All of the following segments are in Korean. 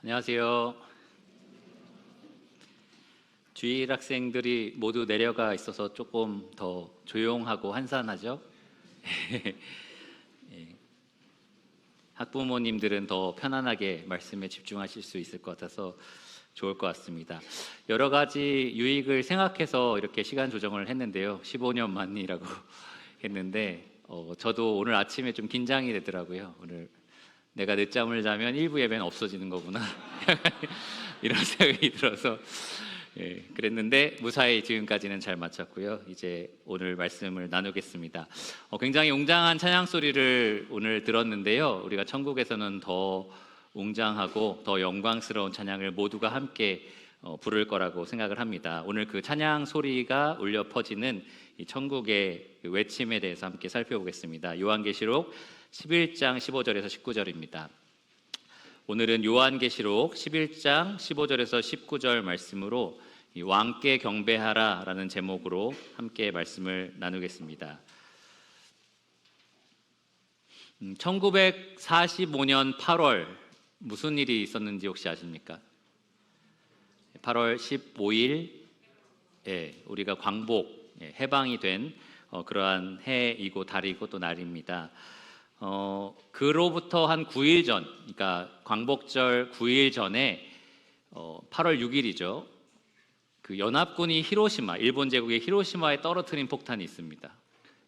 안녕하세요. 주일 학생들이 모두 내려가 있어서 조금 더 조용하고 한산하죠? 예, 학부모님들은 더 편안하게 말씀에 집중하실 수 있을 것 같아서 좋을 것 같습니다. 여러 가지 유익을 생각해서 이렇게 시간 조정을 했는데요. 15년 만이라고 했는데 저도 오늘 아침에 좀 긴장이 되더라고요. 오늘 내가 늦잠을 자면 일부 예배는 없어지는 거구나 이런 생각이 들어서 그랬는데 무사히 지금까지는 잘 마쳤고요. 이제 오늘 말씀을 나누겠습니다. 굉장히 웅장한 찬양 소리를 오늘 들었는데요. 우리가 천국에서는 더 웅장하고 더 영광스러운 찬양을 모두가 함께 부를 거라고 생각을 합니다. 오늘 그 찬양 소리가 울려 퍼지는 이 천국의 외침에 대해서 함께 살펴보겠습니다. 요한계시록 11장 15절에서 19절입니다. 오늘은 요한계시록 11장 15절에서 19절 말씀으로 왕께 경배하라 라는 제목으로 함께 말씀을 나누겠습니다. 1945년 8월 무슨 일이 있었는지 혹시 아십니까? 8월 15일 우리가 광복 해방이 된 그러한 해이고 달이고 또 날입니다. 그로부터 한 9일 전, 그러니까 광복절 9일 전에 8월 6일이죠. 그 연합군이 히로시마, 일본 제국의 히로시마에 떨어뜨린 폭탄이 있습니다.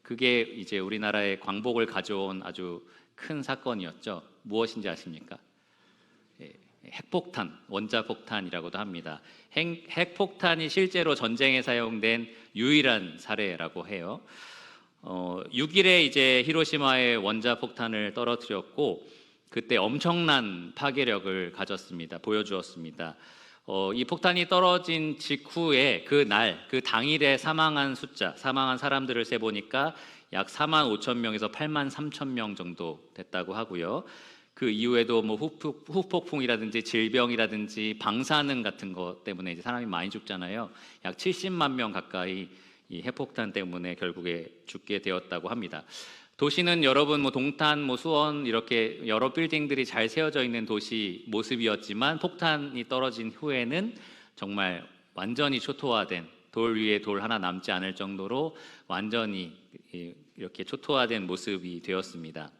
그게 이제 우리나라의 광복을 가져온 아주 큰 사건이었죠. 무엇인지 아십니까? 핵폭탄, 원자폭탄이라고도 합니다. 핵폭탄이 실제로 전쟁에 사용된 유일한 사례라고 해요. 6일에 이제 히로시마에 원자폭탄을 떨어뜨렸고 그때 엄청난 파괴력을 가졌습니다. 보여주었습니다. 이 폭탄이 떨어진 직후에 그 당일에 사망한 사람들을 세보니까 약 4만 5천 명에서 8만 3천 명 정도 됐다고 하고요. 그 이후에도 뭐 후폭풍이라든지 질병이라든지 방사능 같은 것 때문에 이제 사람이 많이 죽잖아요. 약 70만 명 가까이 이 핵폭탄 때문에 결국에 죽게 되었다고 합니다. 도시는 여러분 동탄, 수원 이렇게 여러 빌딩들이 잘 세워져 있는 도시 모습이었지만 폭탄이 떨어진 후에는 정말 완전히 초토화된 돌 위에 돌 하나 남지 않을 정도로 완전히 이렇게 초토화된 모습이 되었습니다.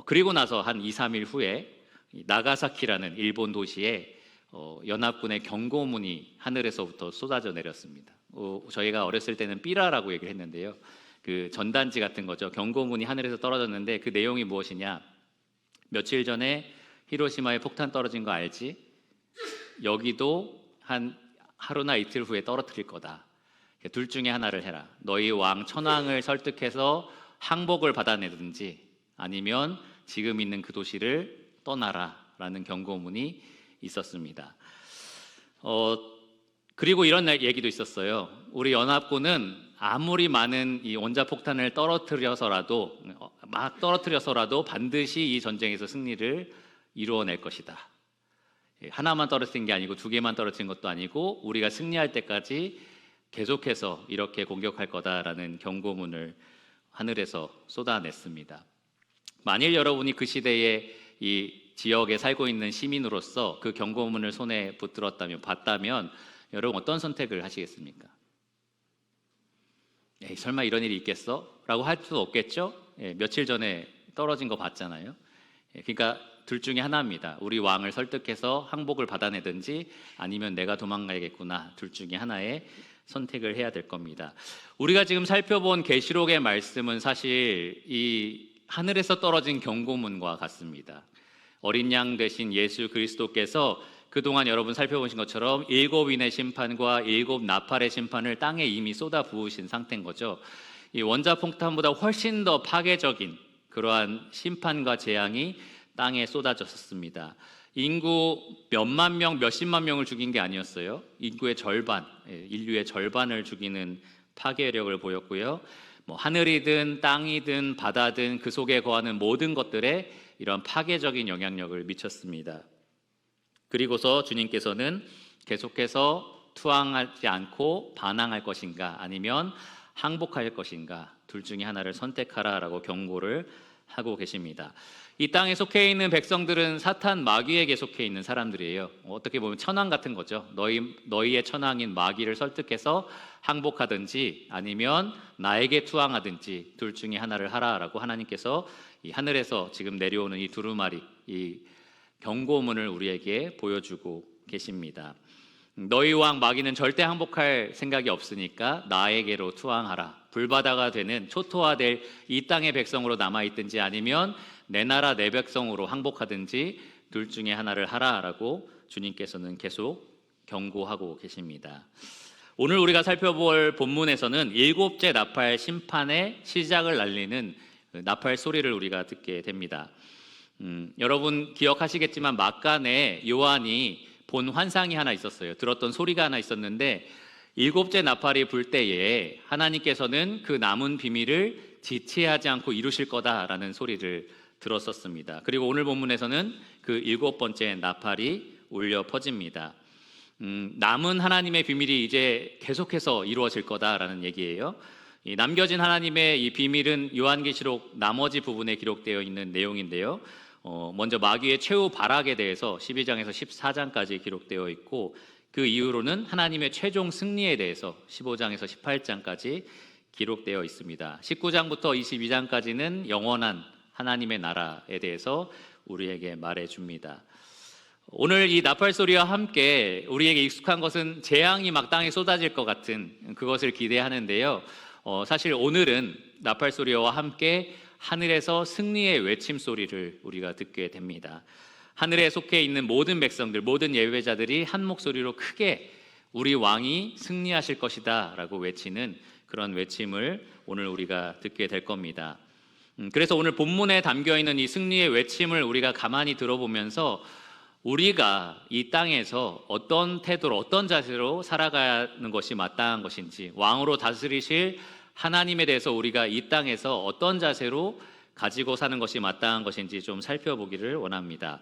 그리고 나서 한 2, 3일 후에 나가사키라는 일본 도시에 연합군의 경고문이 하늘에서부터 쏟아져 내렸습니다. 저희가 어렸을 때는 삐라라고 얘기를 했는데요. 그 전단지 같은 거죠. 경고문이 하늘에서 떨어졌는데 그 내용이 무엇이냐? 며칠 전에 히로시마에 폭탄 떨어진 거 알지? 여기도 한 하루나 이틀 후에 떨어뜨릴 거다. 둘 중에 하나를 해라. 너희 왕 천황을 설득해서 항복을 받아내든지 아니면 지금 있는 그 도시를 떠나라 라는 경고문이 있었습니다. 그리고 이런 얘기도 있었어요. 우리 연합군은 아무리 많은 이 원자폭탄을 떨어뜨려서라도 반드시 이 전쟁에서 승리를 이루어낼 것이다. 하나만 떨어뜨린 게 아니고 2개만 떨어뜨린 것도 아니고 우리가 승리할 때까지 계속해서 이렇게 공격할 거다라는 경고문을 하늘에서 쏟아냈습니다. 만일 여러분이 그 시대에 이 지역에 살고 있는 시민으로서 그 경고문을 손에 봤다면 여러분 어떤 선택을 하시겠습니까? 설마 이런 일이 있겠어? 라고 할 수 없겠죠? 며칠 전에 떨어진 거 봤잖아요. 그러니까 둘 중에 하나입니다. 우리 왕을 설득해서 항복을 받아내든지 아니면 내가 도망가야겠구나. 둘 중에 하나의 선택을 해야 될 겁니다. 우리가 지금 살펴본 계시록의 말씀은 사실 이 하늘에서 떨어진 경고문과 같습니다. 어린 양 되신 예수 그리스도께서 그동안 여러분 살펴보신 것처럼 7인의 심판과 7 나팔의 심판을 땅에 이미 쏟아 부으신 상태인 거죠. 이 원자폭탄보다 훨씬 더 파괴적인 그러한 심판과 재앙이 땅에 쏟아졌습니다. 인구 몇만 명, 몇십만 명을 죽인 게 아니었어요. 인구의 절반, 인류의 절반을 죽이는 파괴력을 보였고요. 하늘이든 땅이든 바다든 그 속에 거하는 모든 것들에 이런 파괴적인 영향력을 미쳤습니다. 그리고서 주님께서는 계속해서 투항하지 않고 반항할 것인가 아니면 항복할 것인가 둘 중에 하나를 선택하라라고 경고를 하고 계십니다. 이 땅에 속해 있는 백성들은 사탄 마귀에게 속해 있는 사람들이에요. 어떻게 보면 천황 같은 거죠. 너희의 천황인 마귀를 설득해서 항복하든지 아니면 나에게 투항하든지 둘 중에 하나를 하라라고 하나님께서 이 하늘에서 지금 내려오는 이 두루마리, 이 경고문을 우리에게 보여주고 계십니다. 너희 왕 마귀는 절대 항복할 생각이 없으니까 나에게로 투항하라. 불바다가 되는 초토화될 이 땅의 백성으로 남아있든지 아니면 내 나라 내 백성으로 항복하든지 둘 중에 하나를 하라라고 주님께서는 계속 경고하고 계십니다. 오늘 우리가 살펴볼 본문에서는 일곱째 나팔 심판의 시작을 알리는 나팔 소리를 우리가 듣게 됩니다. 여러분 기억하시겠지만 막간에 요한이 본 환상이 하나 있었어요. 들었던 소리가 하나 있었는데 일곱째 나팔이 불 때에 하나님께서는 그 남은 비밀을 지체하지 않고 이루실 거다라는 소리를 들었었습니다. 그리고 오늘 본문에서는 그 일곱 번째 나팔이 울려 퍼집니다. 남은 하나님의 비밀이 이제 계속해서 이루어질 거다라는 얘기예요. 이 남겨진 하나님의 이 비밀은 요한계시록 나머지 부분에 기록되어 있는 내용인데요. 먼저 마귀의 최후 발악에 대해서 12장에서 14장까지 기록되어 있고 그 이후로는 하나님의 최종 승리에 대해서 15장에서 18장까지 기록되어 있습니다. 19장부터 22장까지는 영원한 하나님의 나라에 대해서 우리에게 말해줍니다. 오늘 이 나팔 소리와 함께 우리에게 익숙한 것은 재앙이 막 땅에 쏟아질 것 같은 그것을 기대하는데요. 사실 오늘은 나팔 소리와 함께 하늘에서 승리의 외침 소리를 우리가 듣게 됩니다. 하늘에 속해 있는 모든 백성들, 모든 예배자들이 한 목소리로 크게 우리 왕이 승리하실 것이다 라고 외치는 그런 외침을 오늘 우리가 듣게 될 겁니다. 그래서 오늘 본문에 담겨있는 이 승리의 외침을 우리가 가만히 들어보면서 우리가 이 땅에서 어떤 태도로 어떤 자세로 살아가는 것이 마땅한 것인지, 왕으로 다스리실 하나님에 대해서 우리가 이 땅에서 어떤 자세로 가지고 사는 것이 마땅한 것인지 좀 살펴보기를 원합니다.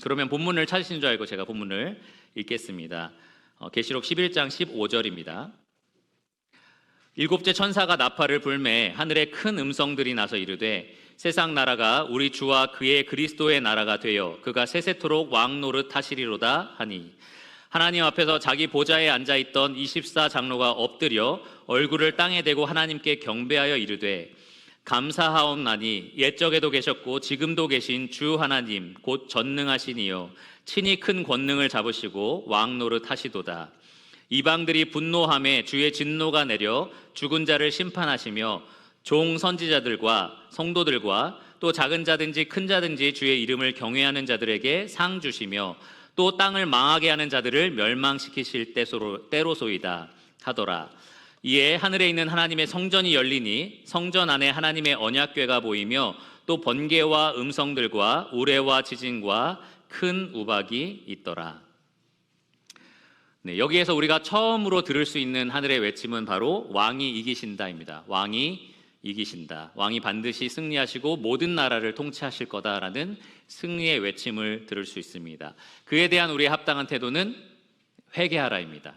그러면 본문을 찾으신 줄 알고 제가 본문을 읽겠습니다. 계시록 11장 15절입니다. 일곱째 천사가 나팔을 불매 하늘에 큰 음성들이 나서 이르되 세상 나라가 우리 주와 그의 그리스도의 나라가 되어 그가 세세토록 왕 노릇 하시리로다 하니, 하나님 앞에서 자기 보좌에 앉아있던 24장로가 엎드려 얼굴을 땅에 대고 하나님께 경배하여 이르되 감사하옵나니 옛적에도 계셨고 지금도 계신 주 하나님 곧 전능하신 이여 친히 큰 권능을 잡으시고 왕 노릇 하시도다. 이방들이 분노함에 주의 진노가 내려 죽은 자를 심판하시며 종 선지자들과 성도들과 또 작은 자든지 큰 자든지 주의 이름을 경외하는 자들에게 상 주시며 또 땅을 망하게 하는 자들을 멸망시키실 때로소이다 하더라. 이에 하늘에 있는 하나님의 성전이 열리니 성전 안에 하나님의 언약궤가 보이며 또 번개와 음성들과 우레와 지진과 큰 우박이 있더라. 네, 여기에서 우리가 처음으로 들을 수 있는 하늘의 외침은 바로 왕이 이기신다입니다. 왕이 이기신다. 왕이 반드시 승리하시고 모든 나라를 통치하실 거다라는 승리의 외침을 들을 수 있습니다. 그에 대한 우리의 합당한 태도는 회개하라입니다.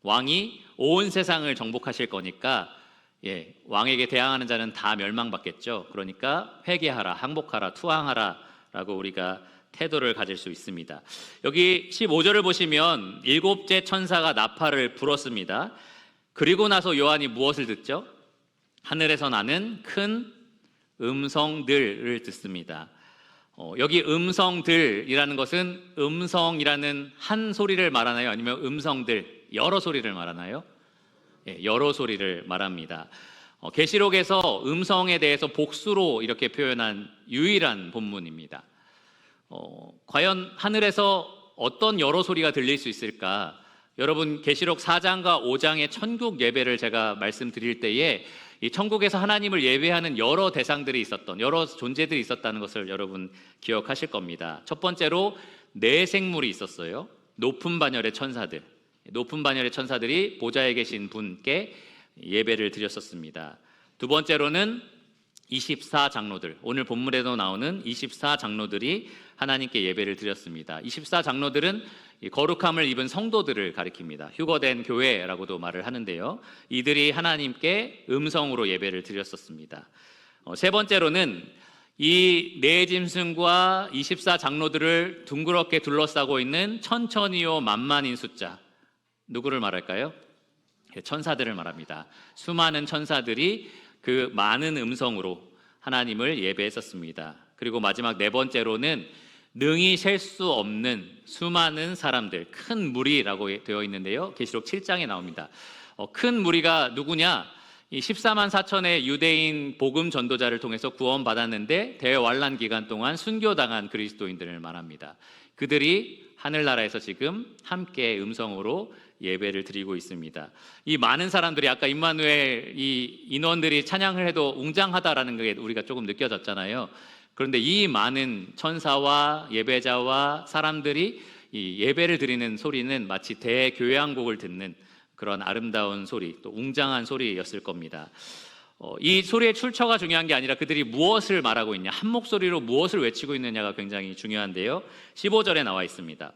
왕이 온 세상을 정복하실 거니까 왕에게 대항하는 자는 다 멸망받겠죠. 그러니까 회개하라, 항복하라, 투항하라 라고 우리가 태도를 가질 수 있습니다. 여기 15절을 보시면 일곱째 천사가 나팔을 불었습니다. 그리고 나서 요한이 무엇을 듣죠? 하늘에서 나는 큰 음성들을 듣습니다. 여기 음성들이라는 것은 음성이라는 한 소리를 말하나요? 아니면 음성들, 여러 소리를 말하나요? 여러 소리를 말합니다. 계시록에서 음성에 대해서 복수로 이렇게 표현한 유일한 본문입니다. 과연 하늘에서 어떤 여러 소리가 들릴 수 있을까? 여러분 계시록 4장과 5장의 천국 예배를 제가 말씀드릴 때에 이 천국에서 하나님을 예배하는 여러 대상들이 있었던, 여러 존재들이 있었다는 것을 여러분 기억하실 겁니다. 첫 번째로 네 생물이 있었어요. 높은 반열의 천사들, 높은 반열의 천사들이 보좌에 계신 분께 예배를 드렸었습니다. 두 번째로는 24장로들, 오늘 본문에도 나오는 24장로들이 하나님께 예배를 드렸습니다. 24장로들은 거룩함을 입은 성도들을 가리킵니다. 휴거된 교회라고도 말을 하는데요. 이들이 하나님께 음성으로 예배를 드렸었습니다. 세 번째로는 이 네 짐승과 24 장로들을 둥그렇게 둘러싸고 있는 천천히요 만만인 숫자, 누구를 말할까요? 천사들을 말합니다. 수많은 천사들이 그 많은 음성으로 하나님을 예배했었습니다. 그리고 마지막 네 번째로는 능히 셀 수 없는 수많은 사람들, 큰 무리라고 되어 있는데요. 계시록 7장에 나옵니다. 큰 무리가 누구냐? 이 14만 4천의 유대인 복음 전도자를 통해서 구원받았는데 대환란 기간 동안 순교당한 그리스도인들을 말합니다. 그들이 하늘나라에서 지금 함께 음성으로 예배를 드리고 있습니다. 이 많은 사람들이 아까 임마누엘 이 인원들이 찬양을 해도 웅장하다라는 게 우리가 조금 느껴졌잖아요. 그런데 이 많은 천사와 예배자와 사람들이 이 예배를 드리는 소리는 마치 대교향곡을 듣는 그런 아름다운 소리, 또 웅장한 소리였을 겁니다. 이 소리의 출처가 중요한 게 아니라 그들이 무엇을 말하고 있냐, 한 목소리로 무엇을 외치고 있느냐가 굉장히 중요한데요. 15절에 나와 있습니다.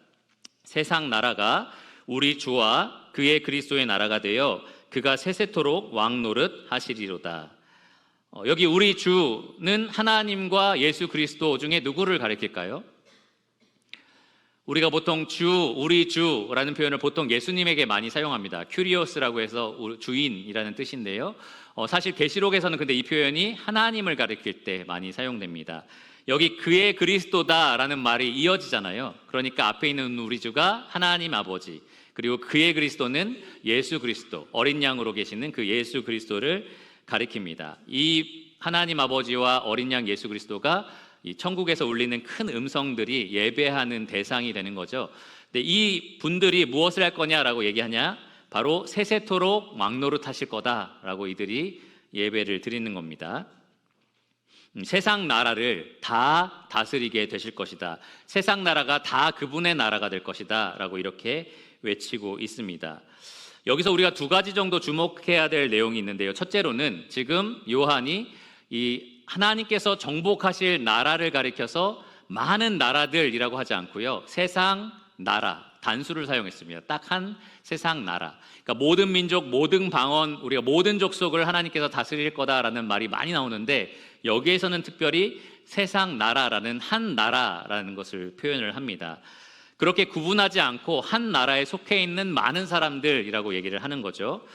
세상 나라가 우리 주와 그의 그리스도의 나라가 되어 그가 세세토록 왕노릇 하시리로다. 여기 우리 주는 하나님과 예수 그리스도 중에 누구를 가리킬까요? 우리가 보통 주, 우리 주라는 표현을 보통 예수님에게 많이 사용합니다. 큐리오스라고 해서 주인이라는 뜻인데요. 사실 계시록에서는 근데 이 표현이 하나님을 가리킬 때 많이 사용됩니다. 여기 그의 그리스도다라는 말이 이어지잖아요. 그러니까 앞에 있는 우리 주가 하나님 아버지, 그리고 그의 그리스도는 예수 그리스도, 어린 양으로 계시는 그 예수 그리스도를 가리킵니다. 이 하나님 아버지와 어린 양 예수 그리스도가 이 천국에서 울리는 큰 음성들이 예배하는 대상이 되는 거죠. 근데 이 분들이 무엇을 할 거냐라고 얘기하냐? 바로 세세토록 왕노릇 하실 거다라고 이들이 예배를 드리는 겁니다. 세상 나라를 다 다스리게 되실 것이다. 세상 나라가 다 그분의 나라가 될 것이다 라고 이렇게 외치고 있습니다. 여기서 우리가 두 가지 정도 주목해야 될 내용이 있는데요. 첫째로는 지금 요한이 이 하나님께서 정복하실 나라를 가리켜서 많은 나라들이라고 하지 않고요. 세상 나라, 단수를 사용했습니다. 딱 한 세상 나라. 그러니까 모든 민족, 모든 방언, 우리가 모든 족속을 하나님께서 다스릴 거다라는 말이 많이 나오는데 여기에서는 특별히 세상 나라라는 한 나라라는 것을 표현을 합니다. 그렇게 구분하지 않고 한 나라에 속해 있는 많은 사람들이라고 얘기를 하는 거죠.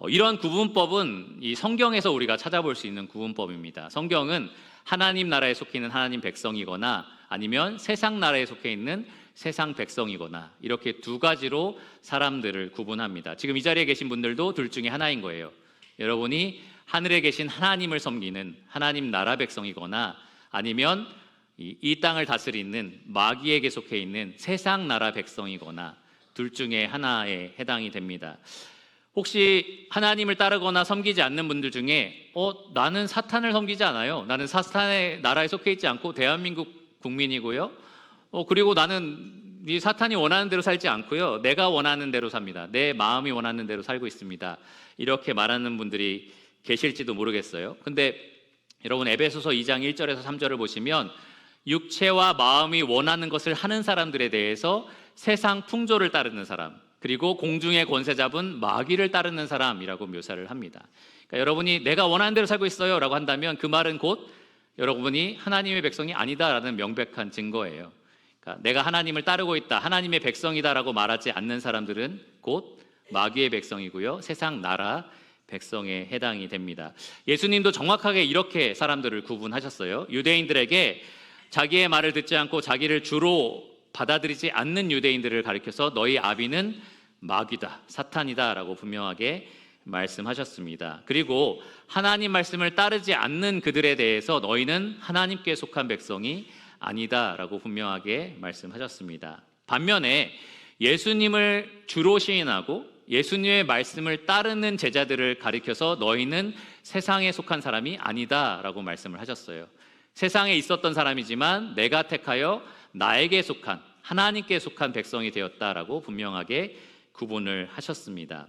이런 구분법은 이 성경에서 우리가 찾아볼 수 있는 구분법입니다. 성경은 하나님 나라에 속해 있는 하나님 백성이거나 아니면 세상 나라에 속해 있는 세상 백성이거나 이렇게 두 가지로 사람들을 구분합니다. 지금 이 자리에 계신 분들도 둘 중에 하나인 거예요. 여러분이 하늘에 계신 하나님을 섬기는 하나님 나라 백성이거나 아니면 이 땅을 다스리는 마귀에게 속해 있는 세상 나라 백성이거나 둘 중에 하나에 해당이 됩니다. 혹시 하나님을 따르거나 섬기지 않는 분들 중에 나는 사탄을 섬기지 않아요. 나는 사탄의 나라에 속해 있지 않고 대한민국 국민이고요. 그리고 나는 이 사탄이 원하는 대로 살지 않고요. 내가 원하는 대로 삽니다. 내 마음이 원하는 대로 살고 있습니다. 이렇게 말하는 분들이 계실지도 모르겠어요. 근데 여러분 에베소서 2장 1절에서 3절을 보시면 육체와 마음이 원하는 것을 하는 사람들에 대해서 세상 풍조를 따르는 사람, 그리고 공중의 권세 잡은 마귀를 따르는 사람이라고 묘사를 합니다. 그러니까 여러분이 내가 원하는 대로 살고 있어요 라고 한다면 그 말은 곧 여러분이 하나님의 백성이 아니다라는 명백한 증거예요. 그러니까 내가 하나님을 따르고 있다, 하나님의 백성이다라고 말하지 않는 사람들은 곧 마귀의 백성이고요. 세상 나라 백성에 해당이 됩니다. 예수님도 정확하게 이렇게 사람들을 구분하셨어요. 유대인들에게 자기의 말을 듣지 않고 자기를 주로 받아들이지 않는 유대인들을 가리켜서 너희 아비는 마귀다, 사탄이다 라고 분명하게 말씀하셨습니다. 그리고 하나님 말씀을 따르지 않는 그들에 대해서 너희는 하나님께 속한 백성이 아니다 라고 분명하게 말씀하셨습니다. 반면에 예수님을 주로 시인하고 예수님의 말씀을 따르는 제자들을 가리켜서 너희는 세상에 속한 사람이 아니다 라고 말씀을 하셨어요. 세상에 있었던 사람이지만 내가 택하여 나에게 속한, 하나님께 속한 백성이 되었다라고 분명하게 구분을 하셨습니다.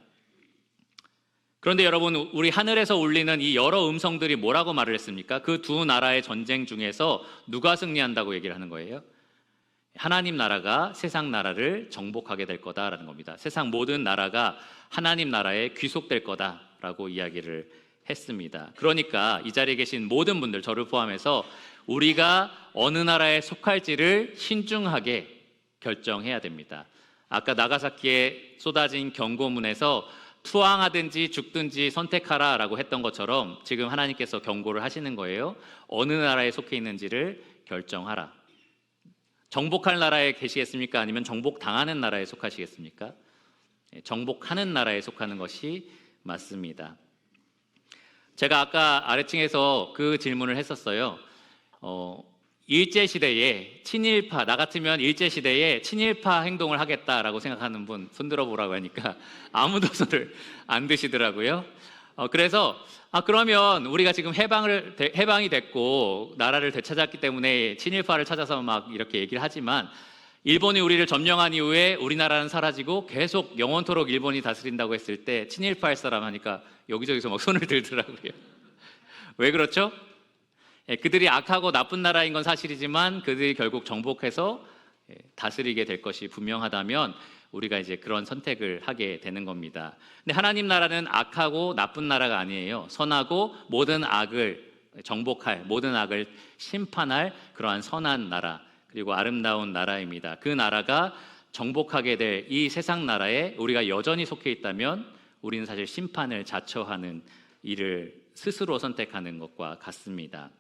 그런데 여러분, 우리 하늘에서 울리는 이 여러 음성들이 뭐라고 말을 했습니까? 그 두 나라의 전쟁 중에서 누가 승리한다고 얘기를 하는 거예요? 하나님 나라가 세상 나라를 정복하게 될 거다라는 겁니다. 세상 모든 나라가 하나님 나라에 귀속될 거다라고 이야기를 했습니다. 그러니까 이 자리에 계신 모든 분들, 저를 포함해서 우리가 어느 나라에 속할지를 신중하게 결정해야 됩니다. 아까 나가사키에 쏟아진 경고문에서 투항하든지 죽든지 선택하라 라고 했던 것처럼 지금 하나님께서 경고를 하시는 거예요. 어느 나라에 속해 있는지를 결정하라. 정복할 나라에 계시겠습니까? 아니면 정복당하는 나라에 속하시겠습니까? 정복하는 나라에 속하는 것이 맞습니다. 제가 아까 아래층에서 그 질문을 했었어요. 일제시대에 친일파, 나 같으면 일제시대에 친일파 행동을 하겠다라고 생각하는 분 손 들어보라고 하니까 아무도 손을 안 드시더라고요. 그래서 그러면 우리가 지금 해방이 됐고 나라를 되찾았기 때문에 친일파를 찾아서 막 이렇게 얘기를 하지만 일본이 우리를 점령한 이후에 우리나라는 사라지고 계속 영원토록 일본이 다스린다고 했을 때 친일파 할 사람 하니까 여기저기서 막 손을 들더라고요. 왜 그렇죠? 그들이 악하고 나쁜 나라인 건 사실이지만 그들이 결국 정복해서 다스리게 될 것이 분명하다면 우리가 이제 그런 선택을 하게 되는 겁니다. 근데 하나님 나라는 악하고 나쁜 나라가 아니에요. 선하고 모든 악을 정복할, 모든 악을 심판할 그러한 선한 나라, 그리고 아름다운 나라입니다. 그 나라가 정복하게 될 이 세상 나라에 우리가 여전히 속해 있다면 우리는 사실 심판을 자처하는 일을 스스로 선택하는 것과 같습니다.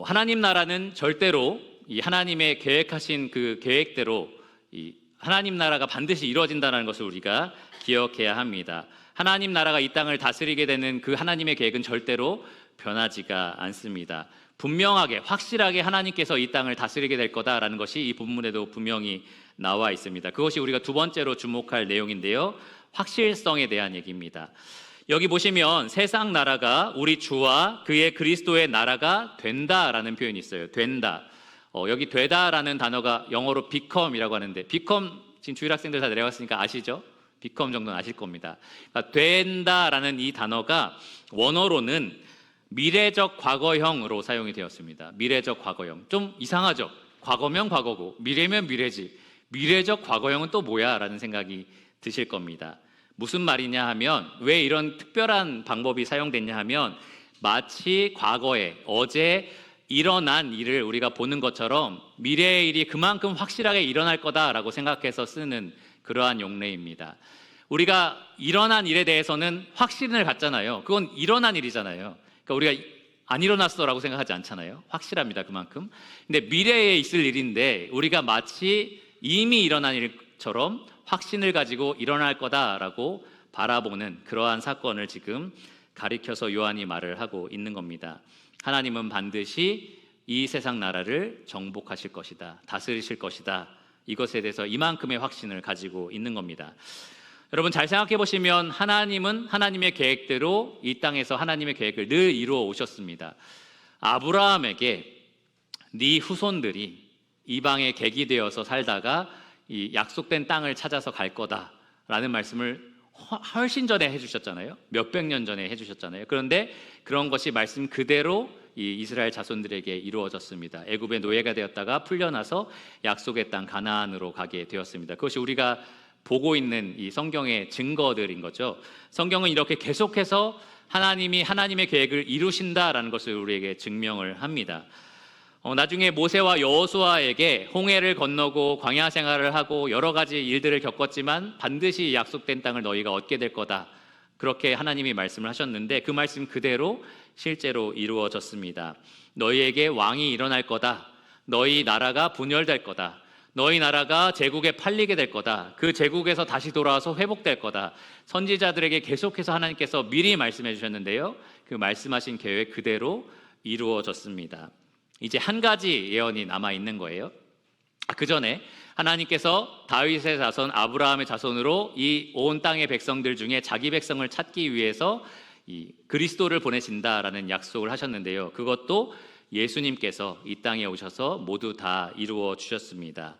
하나님 나라는 절대로 이 하나님의 계획하신 그 계획대로 이 하나님 나라가 반드시 이루어진다는 것을 우리가 기억해야 합니다. 하나님 나라가 이 땅을 다스리게 되는 그 하나님의 계획은 절대로 변하지가 않습니다. 분명하게 확실하게 하나님께서 이 땅을 다스리게 될 거다라는 것이 이 본문에도 분명히 나와 있습니다. 그것이 우리가 두 번째로 주목할 내용인데요. 확실성에 대한 얘기입니다. 여기 보시면 세상 나라가 우리 주와 그의 그리스도의 나라가 된다라는 표현이 있어요. 된다. 여기 되다라는 단어가 영어로 become이라고 하는데 become 지금 주일 학생들 다 내려갔으니까 아시죠? become 정도는 아실 겁니다. 그러니까 된다라는 이 단어가 원어로는 미래적 과거형으로 사용이 되었습니다. 미래적 과거형. 좀 이상하죠? 과거면 과거고 미래면 미래지. 미래적 과거형은 또 뭐야? 라는 생각이 드실 겁니다. 무슨 말이냐 하면 왜 이런 특별한 방법이 사용됐냐 하면 마치 과거에 어제 일어난 일을 우리가 보는 것처럼 미래의 일이 그만큼 확실하게 일어날 거다라고 생각해서 쓰는 그러한 용례입니다. 우리가 일어난 일에 대해서는 확신을 갖잖아요. 그건 일어난 일이잖아요. 그러니까 우리가 안 일어났어라고 생각하지 않잖아요. 확실합니다. 그만큼. 근데 미래에 있을 일인데 우리가 마치 이미 일어난 일처럼 확신을 가지고 일어날 거다라고 바라보는 그러한 사건을 지금 가리켜서 요한이 말을 하고 있는 겁니다. 하나님은 반드시 이 세상 나라를 정복하실 것이다. 다스리실 것이다. 이것에 대해서 이만큼의 확신을 가지고 있는 겁니다. 여러분 잘 생각해 보시면 하나님은 하나님의 계획대로 이 땅에서 하나님의 계획을 늘 이루어 오셨습니다. 아브라함에게 네 후손들이 이방에 객이 되어서 살다가 이 약속된 땅을 찾아서 갈 거다라는 말씀을 훨씬 전에 해주셨잖아요. 몇백 년 전에 해주셨잖아요. 그런데 그런 것이 말씀 그대로 이 이스라엘 자손들에게 이루어졌습니다. 애굽의 노예가 되었다가 풀려나서 약속의 땅 가나안으로 가게 되었습니다. 그것이 우리가 보고 있는 이 성경의 증거들인 거죠. 성경은 이렇게 계속해서 하나님이 하나님의 계획을 이루신다라는 것을 우리에게 증명을 합니다. 나중에 모세와 여호수아에게 홍해를 건너고 광야 생활을 하고 여러 가지 일들을 겪었지만 반드시 약속된 땅을 너희가 얻게 될 거다. 그렇게 하나님이 말씀을 하셨는데 그 말씀 그대로 실제로 이루어졌습니다. 너희에게 왕이 일어날 거다. 너희 나라가 분열될 거다. 너희 나라가 제국에 팔리게 될 거다. 그 제국에서 다시 돌아와서 회복될 거다. 선지자들에게 계속해서 하나님께서 미리 말씀해 주셨는데요. 그 말씀하신 계획 그대로 이루어졌습니다. 이제 한 가지 예언이 남아 있는 거예요. 그 전에 하나님께서 다윗의 자손 아브라함의 자손으로 이 온 땅의 백성들 중에 자기 백성을 찾기 위해서 이 그리스도를 보내신다라는 약속을 하셨는데요. 그것도 예수님께서 이 땅에 오셔서 모두 다 이루어 주셨습니다.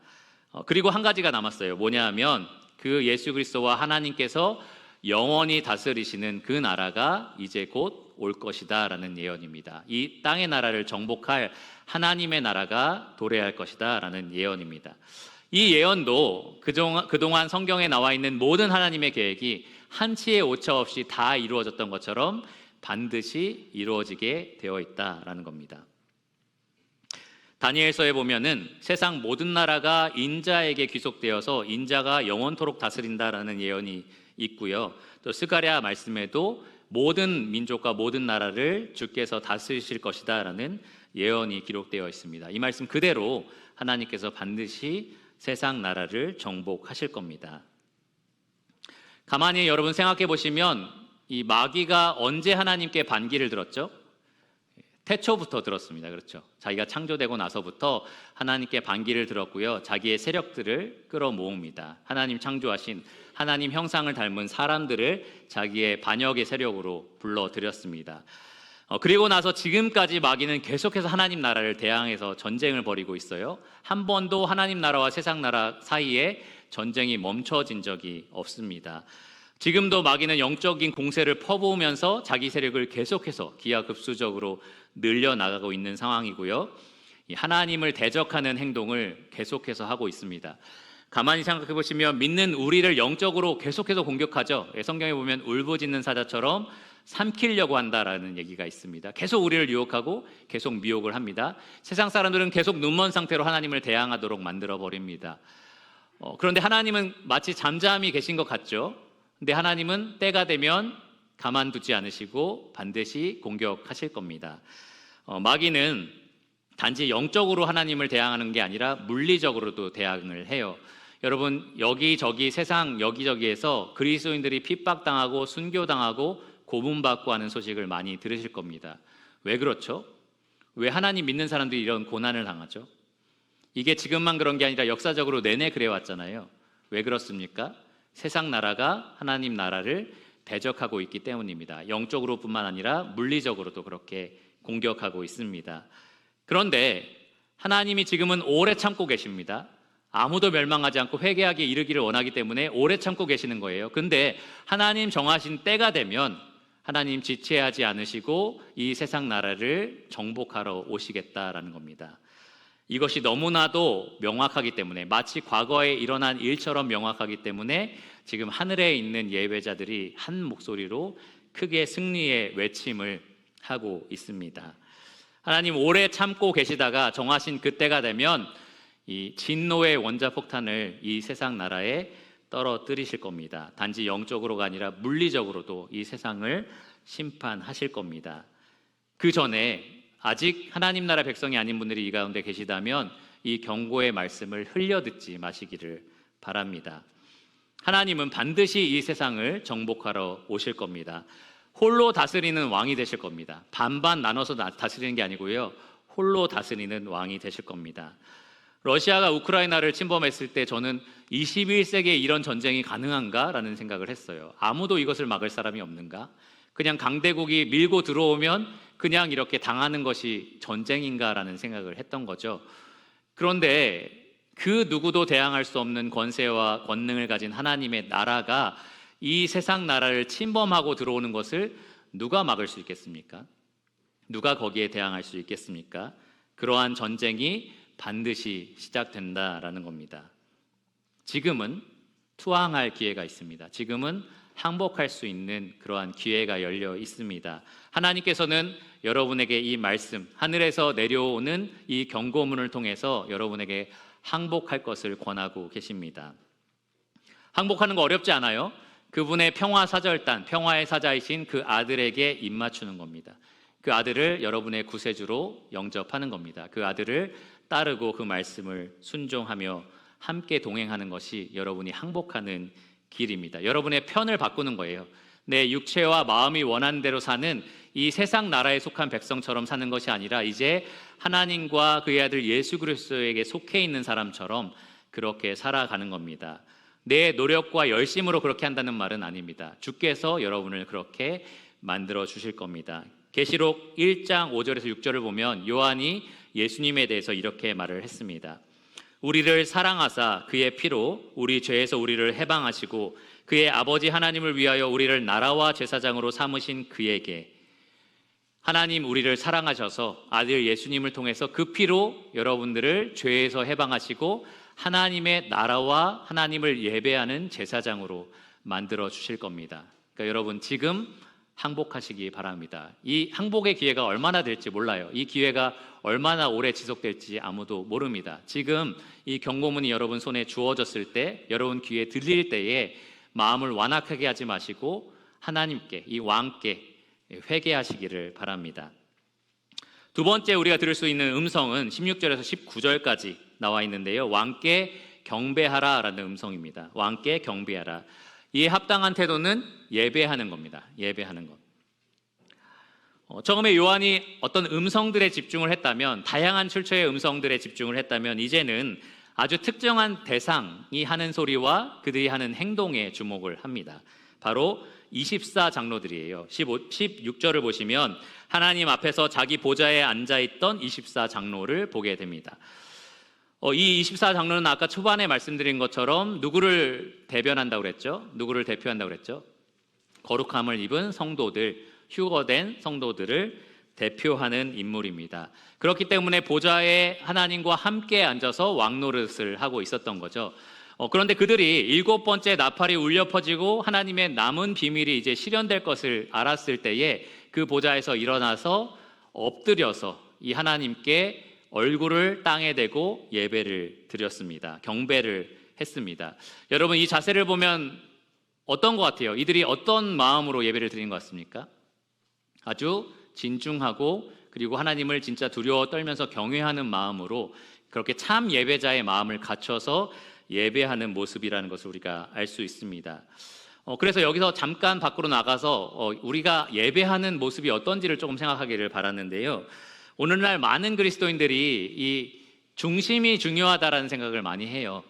그리고 한 가지가 남았어요. 뭐냐 하면 그 예수 그리스도와 하나님께서 영원히 다스리시는 그 나라가 이제 곧 올 것이다 라는 예언입니다. 이 땅의 나라를 정복할 하나님의 나라가 도래할 것이다 라는 예언입니다. 이 예언도 그동안 성경에 나와 있는 모든 하나님의 계획이 한치의 오차 없이 다 이루어졌던 것처럼 반드시 이루어지게 되어 있다라는 겁니다. 다니엘서에 보면은 세상 모든 나라가 인자에게 귀속되어서 인자가 영원토록 다스린다라는 예언이 있고요. 또 스가랴 말씀에도 모든 민족과 모든 나라를 주께서 다스리실 것이다라는 예언이 기록되어 있습니다. 이 말씀 그대로 하나님께서 반드시 세상 나라를 정복하실 겁니다. 가만히 여러분 생각해 보시면 이 마귀가 언제 하나님께 반기를 들었죠? 태초부터 들었습니다. 그렇죠? 자기가 창조되고 나서부터 하나님께 반기를 들었고요. 자기의 세력들을 끌어모읍니다. 하나님 창조하신 하나님 형상을 닮은 사람들을 자기의 반역의 세력으로 불러들였습니다. 그리고 나서 지금까지 마귀는 계속해서 하나님 나라를 대항해서 전쟁을 벌이고 있어요. 한 번도 하나님 나라와 세상 나라 사이에 전쟁이 멈춰진 적이 없습니다. 지금도 마귀는 영적인 공세를 퍼부으면서 자기 세력을 계속해서 기하급수적으로 늘려나가고 있는 상황이고요. 하나님을 대적하는 행동을 계속해서 하고 있습니다. 가만히 생각해 보시면 믿는 우리를 영적으로 계속해서 공격하죠. 성경에 보면 울부짖는 사자처럼 삼키려고 한다라는 얘기가 있습니다. 계속 우리를 유혹하고 계속 미혹을 합니다. 세상 사람들은 계속 눈먼 상태로 하나님을 대항하도록 만들어 버립니다. 그런데 하나님은 마치 잠잠히 계신 것 같죠. 근데 하나님은 때가 되면 가만두지 않으시고 반드시 공격하실 겁니다. 마귀는 단지 영적으로 하나님을 대항하는 게 아니라 물리적으로도 대항을 해요. 여러분 여기저기 세상 여기저기에서 그리스도인들이 핍박당하고 순교당하고 고문받고 하는 소식을 많이 들으실 겁니다. 왜 그렇죠? 왜 하나님 믿는 사람들이 이런 고난을 당하죠? 이게 지금만 그런 게 아니라 역사적으로 내내 그래왔잖아요. 왜 그렇습니까? 세상 나라가 하나님 나라를 대적하고 있기 때문입니다. 영적으로뿐만 아니라 물리적으로도 그렇게 공격하고 있습니다. 그런데 하나님이 지금은 오래 참고 계십니다. 아무도 멸망하지 않고 회개하기에 이르기를 원하기 때문에 오래 참고 계시는 거예요. 근데 하나님 정하신 때가 되면 하나님 지체하지 않으시고 이 세상 나라를 정복하러 오시겠다라는 겁니다. 이것이 너무나도 명확하기 때문에 마치 과거에 일어난 일처럼 명확하기 때문에 지금 하늘에 있는 예배자들이 한 목소리로 크게 승리의 외침을 하고 있습니다. 하나님 오래 참고 계시다가 정하신 그때가 되면 이 진노의 원자폭탄을 이 세상 나라에 떨어뜨리실 겁니다. 단지 영적으로가 아니라 물리적으로도 이 세상을 심판하실 겁니다. 그 전에 아직 하나님 나라 백성이 아닌 분들이 이 가운데 계시다면 이 경고의 말씀을 흘려듣지 마시기를 바랍니다. 하나님은 반드시 이 세상을 정복하러 오실 겁니다. 홀로 다스리는 왕이 되실 겁니다. 반반 나눠서 다스리는 게 아니고요. 홀로 다스리는 왕이 되실 겁니다. 러시아가 우크라이나를 침범했을 때 저는 21세기에 이런 전쟁이 가능한가라는 생각을 했어요. 아무도 이것을 막을 사람이 없는가? 그냥 강대국이 밀고 들어오면 그냥 이렇게 당하는 것이 전쟁인가라는 생각을 했던 거죠. 그런데 그 누구도 대항할 수 없는 권세와 권능을 가진 하나님의 나라가 이 세상 나라를 침범하고 들어오는 것을 누가 막을 수 있겠습니까? 누가 거기에 대항할 수 있겠습니까? 그러한 전쟁이 반드시 시작된다라는 겁니다. 지금은 투항할 기회가 있습니다. 지금은 항복할 수 있는 그러한 기회가 열려 있습니다. 하나님께서는 여러분에게 이 말씀, 하늘에서 내려오는 이 경고문을 통해서 여러분에게 항복할 것을 권하고 계십니다. 항복하는 거 어렵지 않아요? 그분의 평화사절단, 평화의 사자이신 그 아들에게 입맞추는 겁니다. 그 아들을 여러분의 구세주로 영접하는 겁니다. 그 아들을 따르고 그 말씀을 순종하며 함께 동행하는 것이 여러분이 항복하는 길입니다. 여러분의 편을 바꾸는 거예요. 내 육체와 마음이 원하는 대로 사는 이 세상 나라에 속한 백성처럼 사는 것이 아니라 이제 하나님과 그의 아들 예수 그리스도에게 속해 있는 사람처럼 그렇게 살아가는 겁니다. 내 노력과 열심으로 그렇게 한다는 말은 아닙니다. 주께서 여러분을 그렇게 만들어 주실 겁니다. 계시록 1장 5절에서 6절을 보면 요한이 예수님에 대해서 이렇게 말을 했습니다. 우리를 사랑하사 그의 피로 우리 죄에서 우리를 해방하시고 그의 아버지 하나님을 위하여 우리를 나라와 제사장으로 삼으신 그에게 하나님 우리를 사랑하셔서 아들 예수님을 통해서 그 피로 여러분들을 죄에서 해방하시고 하나님의 나라와 하나님을 예배하는 제사장으로 만들어 주실 겁니다. 그러니까 여러분 지금 항복하시기 바랍니다. 이 항복의 기회가 얼마나 될지 몰라요. 이 기회가 얼마나 오래 지속될지 아무도 모릅니다. 지금 이 경고문이 여러분 손에 주어졌을 때, 여러분 귀에 들릴 때에 마음을 완악하게 하지 마시고 하나님께, 이 왕께 회개하시기를 바랍니다. 두 번째 우리가 들을 수 있는 음성은 16절에서 19절까지 나와 있는데요. 왕께 경배하라라는 음성입니다. 왕께 경배하라. 이에 합당한 태도는 예배하는 겁니다. 예배하는 것. 처음에 요한이 어떤 음성들에 집중을 했다면, 다양한 출처의 음성들에 집중을 했다면, 이제는 아주 특정한 대상이 하는 소리와 그들이 하는 행동에 주목을 합니다. 바로 24장로들이에요. 16절을 보시면 하나님 앞에서 자기 보좌에 앉아있던 24장로를 보게 됩니다. 이 24장로는 아까 초반에 말씀드린 것처럼 누구를 대변한다고 그랬죠? 누구를 대표한다고 그랬죠? 거룩함을 입은 성도들, 휴거된 성도들을 대표하는 인물입니다. 그렇기 때문에 보좌에 하나님과 함께 앉아서 왕노릇을 하고 있었던 거죠. 그런데 그들이 7번째 나팔이 울려 퍼지고 하나님의 남은 비밀이 이제 실현될 것을 알았을 때에 그 보좌에서 일어나서 엎드려서 이 하나님께 얼굴을 땅에 대고 예배를 드렸습니다. 경배를 했습니다. 여러분, 이 자세를 보면 어떤 것 같아요? 이들이 어떤 마음으로 예배를 드린 것 같습니까? 아주 진중하고 그리고 하나님을 진짜 두려워 떨면서 경외하는 마음으로 그렇게 참 예배자의 마음을 갖춰서 예배하는 모습이라는 것을 우리가 알 수 있습니다. 그래서 여기서 잠깐 밖으로 나가서 우리가 예배하는 모습이 어떤지를 조금 생각하기를 바랐는데요. 오늘날 많은 그리스도인들이 이 중심이 중요하다라는 생각을 많이 해요.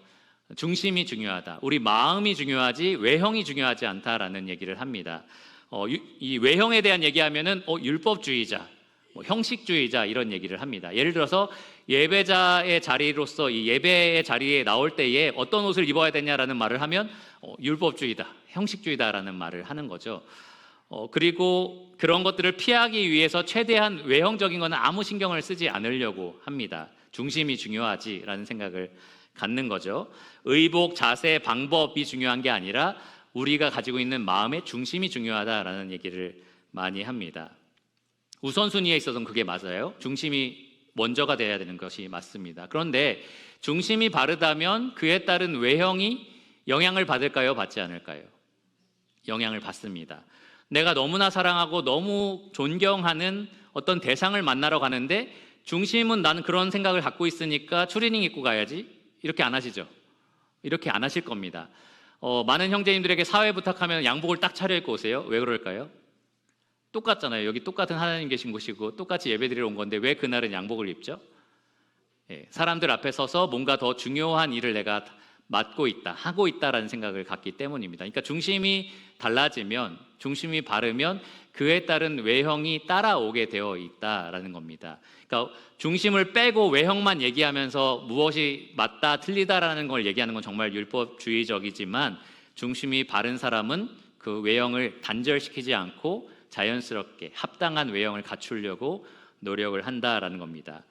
중심이 중요하다. 우리 마음이 중요하지 외형이 중요하지 않다라는 얘기를 합니다. 이 외형에 대한 얘기하면은 율법주의자, 형식주의자 이런 얘기를 합니다. 예를 들어서 예배자의 자리로서 이 예배의 자리에 나올 때에 어떤 옷을 입어야 되냐라는 말을 하면 율법주의다, 형식주의다라는 말을 하는 거죠. 그리고 그런 것들을 피하기 위해서 최대한 외형적인 것은 아무 신경을 쓰지 않으려고 합니다. 중심이 중요하지라는 생각을 갖는 거죠. 의복, 자세, 방법이 중요한 게 아니라 우리가 가지고 있는 마음의 중심이 중요하다라는 얘기를 많이 합니다. 우선순위에 있어서는 그게 맞아요. 중심이 먼저가 돼야 되는 것이 맞습니다. 그런데 중심이 바르다면 그에 따른 외형이 영향을 받을까요? 받지 않을까요? 영향을 받습니다. 내가 너무나 사랑하고 너무 존경하는 어떤 대상을 만나러 가는데 중심은 나는 그런 생각을 갖고 있으니까 추리닝 입고 가야지, 이렇게 안 하시죠? 이렇게 안 하실 겁니다. 많은 형제님들에게 사회 부탁하면 양복을 딱 차려입고 오세요. 왜 그럴까요? 똑같잖아요. 여기 똑같은 하나님 계신 곳이고 똑같이 예배드리러 온 건데 왜 그날은 양복을 입죠? 사람들 앞에 서서 뭔가 더 중요한 일을 내가 맡고 있다, 하고 있다라는 생각을 갖기 때문입니다. 그러니까 중심이 달라지면, 중심이 바르면 그에 따른 외형이 따라오게 되어 있다라는 겁니다. 그러니까 중심을 빼고 외형만 얘기하면서 무엇이 맞다, 틀리다라는 걸 얘기하는 건 정말 율법주의적이지만 중심이 바른 사람은 그 외형을 단절시키지 않고 자연스럽게 합당한 외형을 갖추려고 노력을 한다라는 겁니다.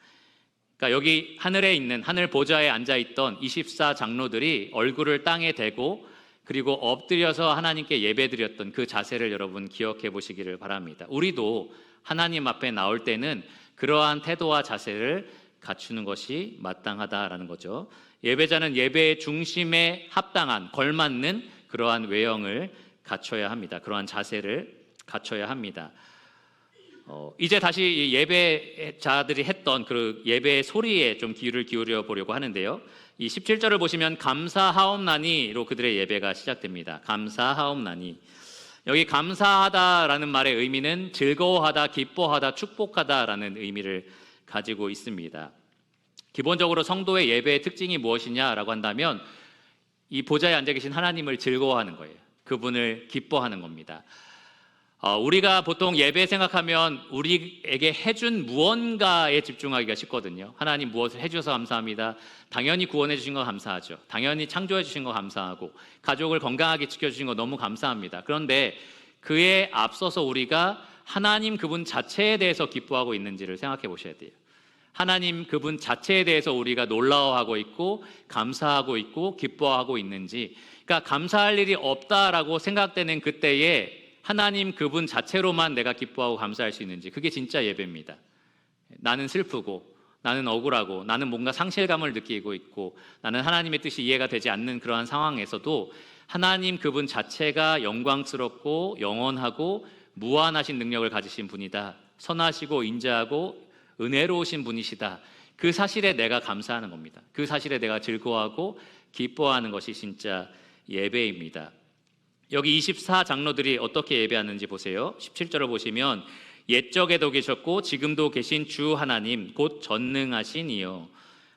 그러니까 여기 하늘에 있는 하늘 보좌에 앉아있던 24장로들이 얼굴을 땅에 대고 그리고 엎드려서 하나님께 예배드렸던 그 자세를 여러분 기억해 보시기를 바랍니다. 우리도 하나님 앞에 나올 때는 그러한 태도와 자세를 갖추는 것이 마땅하다라는 거죠. 예배자는 예배의 중심에 합당한, 걸맞는 그러한 외형을 갖춰야 합니다. 그러한 자세를 갖춰야 합니다. 이제 다시 예배자들이 했던 그 예배의 소리에 좀 귀를 기울여 보려고 하는데요. 이 17절을 보시면 감사하옵나니로 그들의 예배가 시작됩니다. 감사하옵나니. 여기 감사하다라는 말의 의미는 즐거워하다, 기뻐하다, 축복하다라는 의미를 가지고 있습니다. 기본적으로 성도의 예배의 특징이 무엇이냐라고 한다면 이 보좌에 앉아 계신 하나님을 즐거워하는 거예요. 그분을 기뻐하는 겁니다. 우리가 보통 예배 생각하면 우리에게 해준 무언가에 집중하기가 쉽거든요. 하나님 무엇을 해주셔서 감사합니다. 당연히 구원해 주신 거 감사하죠. 당연히 창조해 주신 거 감사하고 가족을 건강하게 지켜주신 거 너무 감사합니다. 그런데 그에 앞서서 우리가 하나님 그분 자체에 대해서 기뻐하고 있는지를 생각해 보셔야 돼요. 하나님 그분 자체에 대해서 우리가 놀라워하고 있고 감사하고 있고 기뻐하고 있는지, 그러니까 감사할 일이 없다라고 생각되는 그때에 하나님 그분 자체로만 내가 기뻐하고 감사할 수 있는지, 그게 진짜 예배입니다. 나는 슬프고, 나는 억울하고, 나는 뭔가 상실감을 느끼고 있고, 나는 하나님의 뜻이 이해가 되지 않는 그러한 상황에서도 하나님 그분 자체가 영광스럽고 영원하고 무한하신 능력을 가지신 분이다, 선하시고 인자하고 은혜로우신 분이시다, 그 사실에 내가 감사하는 겁니다. 그 사실에 내가 즐거워하고 기뻐하는 것이 진짜 예배입니다. 여기 24장로들이 어떻게 예배하는지 보세요. 17절을 보시면 옛적에도 계셨고 지금도 계신 주 하나님 곧 전능하신 이요,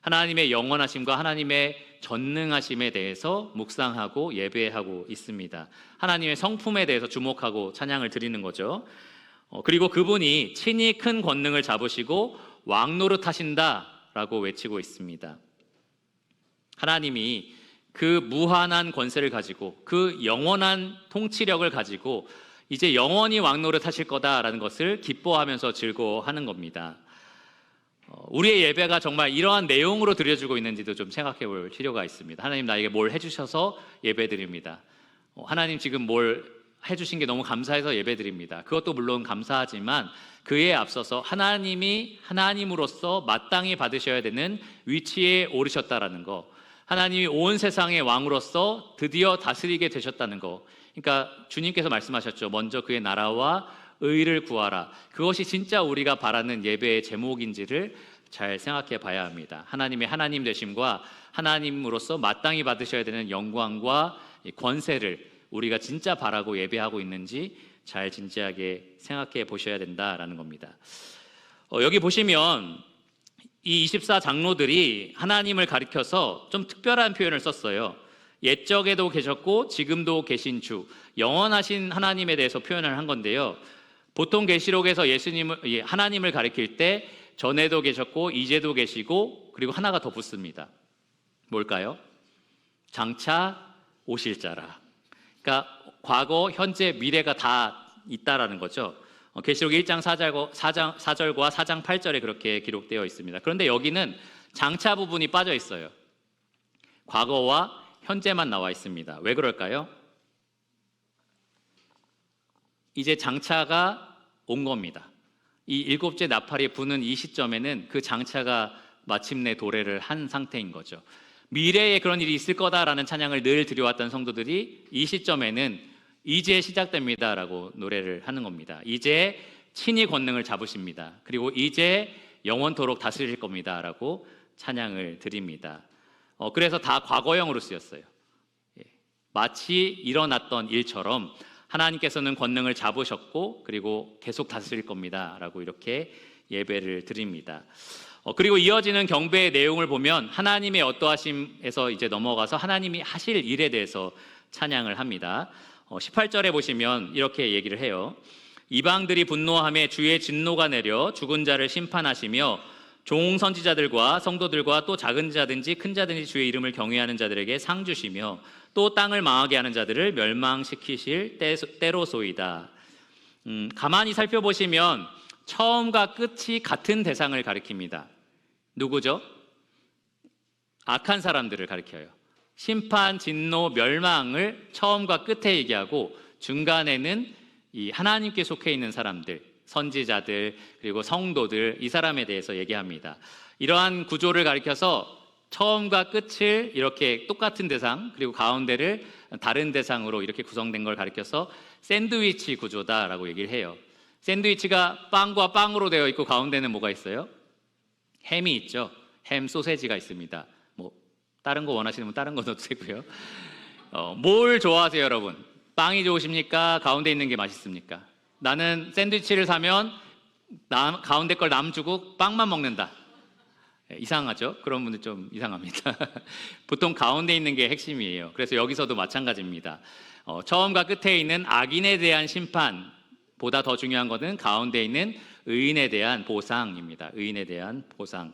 하나님의 영원하심과 하나님의 전능하심에 대해서 묵상하고 예배하고 있습니다. 하나님의 성품에 대해서 주목하고 찬양을 드리는 거죠. 그리고 그분이 친히 큰 권능을 잡으시고 왕노릇 하신다라고 외치고 있습니다. 하나님이 그 무한한 권세를 가지고 그 영원한 통치력을 가지고 이제 영원히 왕노릇 하실 거다라는 것을 기뻐하면서 즐거워하는 겁니다. 우리의 예배가 정말 이러한 내용으로 드려지고 있는지도 좀 생각해 볼 필요가 있습니다. 하나님 나에게 뭘 해주셔서 예배드립니다. 하나님 지금 뭘 해주신 게 너무 감사해서 예배드립니다. 그것도 물론 감사하지만 그에 앞서서 하나님이 하나님으로서 마땅히 받으셔야 되는 위치에 오르셨다라는 거, 하나님이 온 세상의 왕으로서 드디어 다스리게 되셨다는 거, 그러니까 주님께서 말씀하셨죠. 먼저 그의 나라와 의를 구하라. 그것이 진짜 우리가 바라는 예배의 제목인지를 잘 생각해 봐야 합니다. 하나님의 하나님 되심과 하나님으로서 마땅히 받으셔야 되는 영광과 권세를 우리가 진짜 바라고 예배하고 있는지 잘 진지하게 생각해 보셔야 된다라는 겁니다. 여기 보시면 이 24장로들이 하나님을 가리켜서 좀 특별한 표현을 썼어요. 옛적에도 계셨고 지금도 계신 주, 영원하신 하나님에 대해서 표현을 한 건데요. 보통 계시록에서 하나님을 가리킬 때 전에도 계셨고 이제도 계시고 그리고 하나가 더 붙습니다. 뭘까요? 장차 오실 자라. 그러니까 과거, 현재, 미래가 다 있다라는 거죠. 계시록 1장 4절과 4장 8절에 그렇게 기록되어 있습니다. 그런데 여기는 장차 부분이 빠져 있어요. 과거와 현재만 나와 있습니다. 왜 그럴까요? 이제 장차가 온 겁니다. 이 일곱째 나팔이 부는 이 시점에는 그 장차가 마침내 도래를 한 상태인 거죠. 미래에 그런 일이 있을 거다라는 찬양을 늘 드려왔던 성도들이 이 시점에는 이제 시작됩니다라고 노래를 하는 겁니다. 이제 친히 권능을 잡으십니다. 그리고 이제 영원토록 다스릴 겁니다라고 찬양을 드립니다. 그래서 다 과거형으로 쓰였어요. 마치 일어났던 일처럼 하나님께서는 권능을 잡으셨고 그리고 계속 다스릴 겁니다라고 이렇게 예배를 드립니다. 그리고 이어지는 경배의 내용을 보면 하나님의 어떠하심에서 이제 넘어가서 하나님이 하실 일에 대해서 찬양을 합니다. 18절에 보시면 이렇게 얘기를 해요. 이방들이 분노하며 주의 진노가 내려 죽은 자를 심판하시며 종 선지자들과 성도들과 또 작은 자든지 큰 자든지 주의 이름을 경외하는 자들에게 상 주시며 또 땅을 망하게 하는 자들을 멸망시키실 때로소이다. 가만히 살펴보시면 처음과 끝이 같은 대상을 가리킵니다. 누구죠? 악한 사람들을 가리켜요. 심판, 진노, 멸망을 처음과 끝에 얘기하고 중간에는 이 하나님께 속해 있는 사람들, 선지자들 그리고 성도들, 이 사람에 대해서 얘기합니다. 이러한 구조를 가리켜서 처음과 끝을 이렇게 똑같은 대상 그리고 가운데를 다른 대상으로 이렇게 구성된 걸 가리켜서 샌드위치 구조다라고 얘기를 해요. 샌드위치가 빵과 빵으로 되어 있고 가운데는 뭐가 있어요? 햄이 있죠. 햄 소세지가 있습니다. 뭐 다른 거 원하시는 분 다른 거 넣어도 되고요. 뭘 좋아하세요, 여러분? 빵이 좋으십니까? 가운데 있는 게 맛있습니까? 나는 샌드위치를 사면 가운데 걸 남 주고 빵만 먹는다. 이상하죠? 그런 분들 좀 이상합니다. 보통 가운데 있는 게 핵심이에요. 그래서 여기서도 마찬가지입니다. 처음과 끝에 있는 악인에 대한 심판보다 더 중요한 것은 가운데 있는 의인에 대한 보상입니다. 의인에 대한 보상.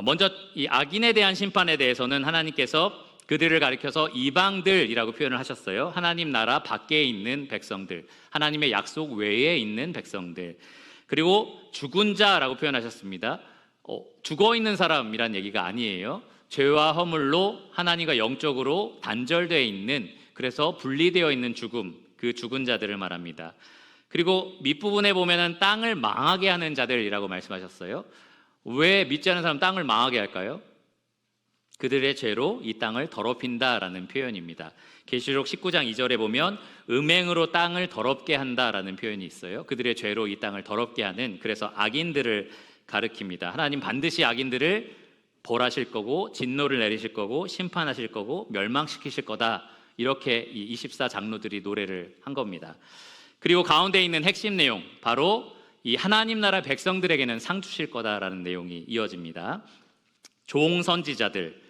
먼저 이 악인에 대한 심판에 대해서는 하나님께서 그들을 가리켜서 이방들이라고 표현을 하셨어요. 하나님 나라 밖에 있는 백성들, 하나님의 약속 외에 있는 백성들. 그리고 죽은 자라고 표현하셨습니다. 죽어 있는 사람이란 얘기가 아니에요. 죄와 허물로 하나님과 영적으로 단절되어 있는, 그래서 분리되어 있는 죽음, 그 죽은 자들을 말합니다. 그리고 밑부분에 보면은 땅을 망하게 하는 자들이라고 말씀하셨어요. 왜 믿지 않는 사람 땅을 망하게 할까요? 그들의 죄로 이 땅을 더럽힌다라는 표현입니다. 계시록 19장 2절에 보면 음행으로 땅을 더럽게 한다라는 표현이 있어요. 그들의 죄로 이 땅을 더럽게 하는, 그래서 악인들을 가리킵니다. 하나님 반드시 악인들을 벌하실 거고 진노를 내리실 거고 심판하실 거고 멸망시키실 거다, 이렇게 이 24장로들이 노래를 한 겁니다. 그리고 가운데 있는 핵심 내용, 바로 이 하나님 나라 백성들에게는 상 주실 거다라는 내용이 이어집니다. 종선지자들,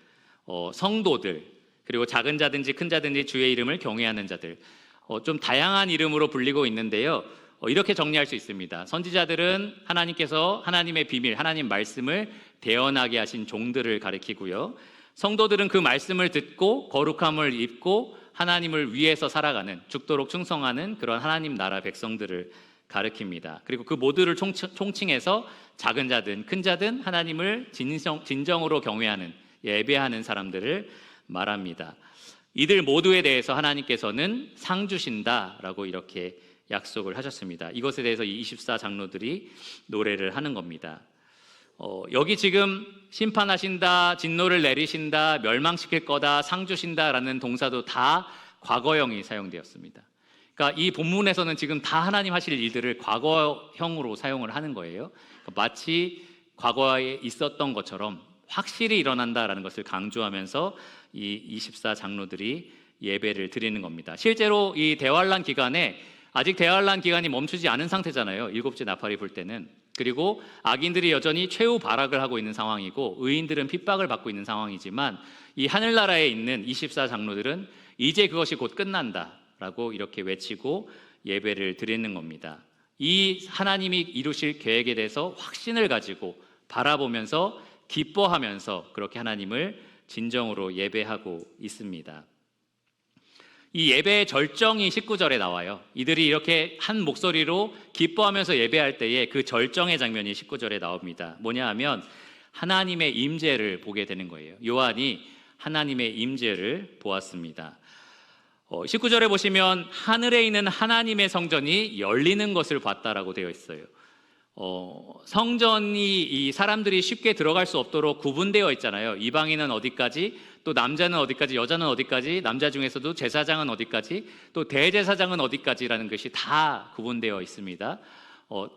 성도들, 그리고 작은 자든지 큰 자든지 주의 이름을 경외하는 자들, 좀 다양한 이름으로 불리고 있는데요. 이렇게 정리할 수 있습니다. 선지자들은 하나님께서 하나님의 비밀, 하나님 말씀을 대언하게 하신 종들을 가리키고요. 성도들은 그 말씀을 듣고 거룩함을 입고 하나님을 위해서 살아가는, 죽도록 충성하는 그런 하나님 나라 백성들을 가리킵니다. 그리고 그 모두를 총칭해서 작은 자든 큰 자든 하나님을 진정으로 경외하는, 예배하는 사람들을 말합니다. 이들 모두에 대해서 하나님께서는 상 주신다라고 이렇게 약속을 하셨습니다. 이것에 대해서 이 24장로들이 노래를 하는 겁니다. 여기 지금 심판하신다, 진노를 내리신다, 멸망시킬 거다, 상 주신다라는 동사도 다 과거형이 사용되었습니다. 그러니까 이 본문에서는 지금 다 하나님 하실 일들을 과거형으로 사용을 하는 거예요. 그러니까 마치 과거에 있었던 것처럼 확실히 일어난다라는 것을 강조하면서 이 24장로들이 예배를 드리는 겁니다. 실제로 이 대환란 기간에, 아직 대환란 기간이 멈추지 않은 상태잖아요. 일곱째 나팔이 불 때는. 그리고 악인들이 여전히 최후 발악을 하고 있는 상황이고 의인들은 핍박을 받고 있는 상황이지만, 이 하늘나라에 있는 24장로들은 이제 그것이 곧 끝난다라고 이렇게 외치고 예배를 드리는 겁니다. 이 하나님이 이루실 계획에 대해서 확신을 가지고 바라보면서 기뻐하면서 그렇게 하나님을 진정으로 예배하고 있습니다. 이 예배의 절정이 19절에 나와요. 이들이 이렇게 한 목소리로 기뻐하면서 예배할 때에 그 절정의 장면이 19절에 나옵니다. 뭐냐 하면 하나님의 임재를 보게 되는 거예요. 요한이 하나님의 임재를 보았습니다. 19절에 보시면 하늘에 있는 하나님의 성전이 열리는 것을 봤다라고 되어 있어요. 성전이 이 사람들이 쉽게 들어갈 수 없도록 구분되어 있잖아요. 이방인은 어디까지, 또 남자는 어디까지, 여자는 어디까지, 남자 중에서도 제사장은 어디까지, 또 대제사장은 어디까지라는 것이 다 구분되어 있습니다.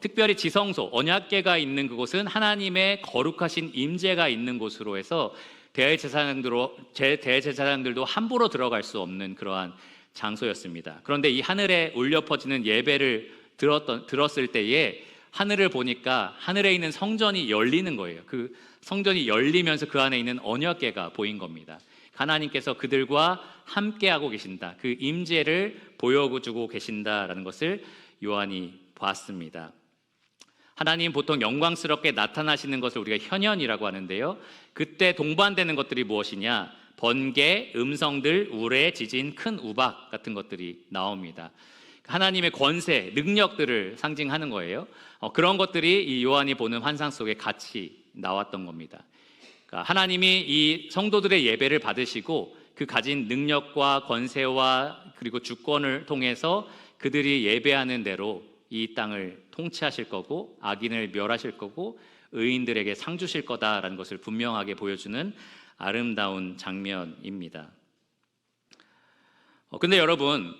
특별히 지성소, 언약궤가 있는 그곳은 하나님의 거룩하신 임재가 있는 곳으로 해서 대제사장들도 함부로 들어갈 수 없는 그러한 장소였습니다. 그런데 이 하늘에 울려 퍼지는 예배를 들었을 때에 하늘을 보니까 하늘에 있는 성전이 열리는 거예요. 그 성전이 열리면서 그 안에 있는 언약궤가 보인 겁니다. 하나님께서 그들과 함께하고 계신다, 그 임재를 보여주고 계신다라는 것을 요한이 봤습니다. 하나님 보통 영광스럽게 나타나시는 것을 우리가 현현이라고 하는데요, 그때 동반되는 것들이 무엇이냐? 번개, 음성들, 우레, 지진, 큰 우박 같은 것들이 나옵니다. 하나님의 권세, 능력들을 상징하는 거예요. 그런 것들이 이 요한이 보는 환상 속에 같이 나왔던 겁니다. 그러니까 하나님이 이 성도들의 예배를 받으시고 그 가진 능력과 권세와 그리고 주권을 통해서 그들이 예배하는 대로 이 땅을 통치하실 거고 악인을 멸하실 거고 의인들에게 상 주실 거다라는 것을 분명하게 보여주는 아름다운 장면입니다. 근데 여러분,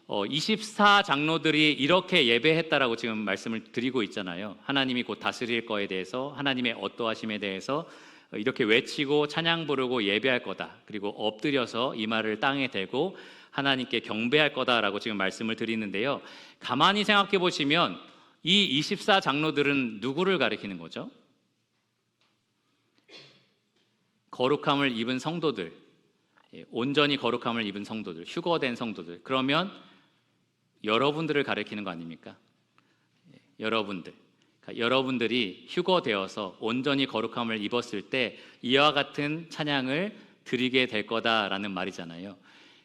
24장로들이 이렇게 예배했다라고 지금 말씀을 드리고 있잖아요. 하나님이 곧 다스릴 거에 대해서, 하나님의 어떠하심에 대해서 이렇게 외치고 찬양 부르고 예배할 거다, 그리고 엎드려서 이마를 땅에 대고 하나님께 경배할 거다라고 지금 말씀을 드리는데요, 가만히 생각해 보시면 이 24장로들은 누구를 가리키는 거죠? 거룩함을 입은 성도들, 온전히 거룩함을 입은 성도들, 휴거된 성도들. 그러면 여러분들을 가리키는 거 아닙니까? 여러분들. 그러니까 여러분들이 휴거되어서 온전히 거룩함을 입었을 때 이와 같은 찬양을 드리게 될 거다라는 말이잖아요.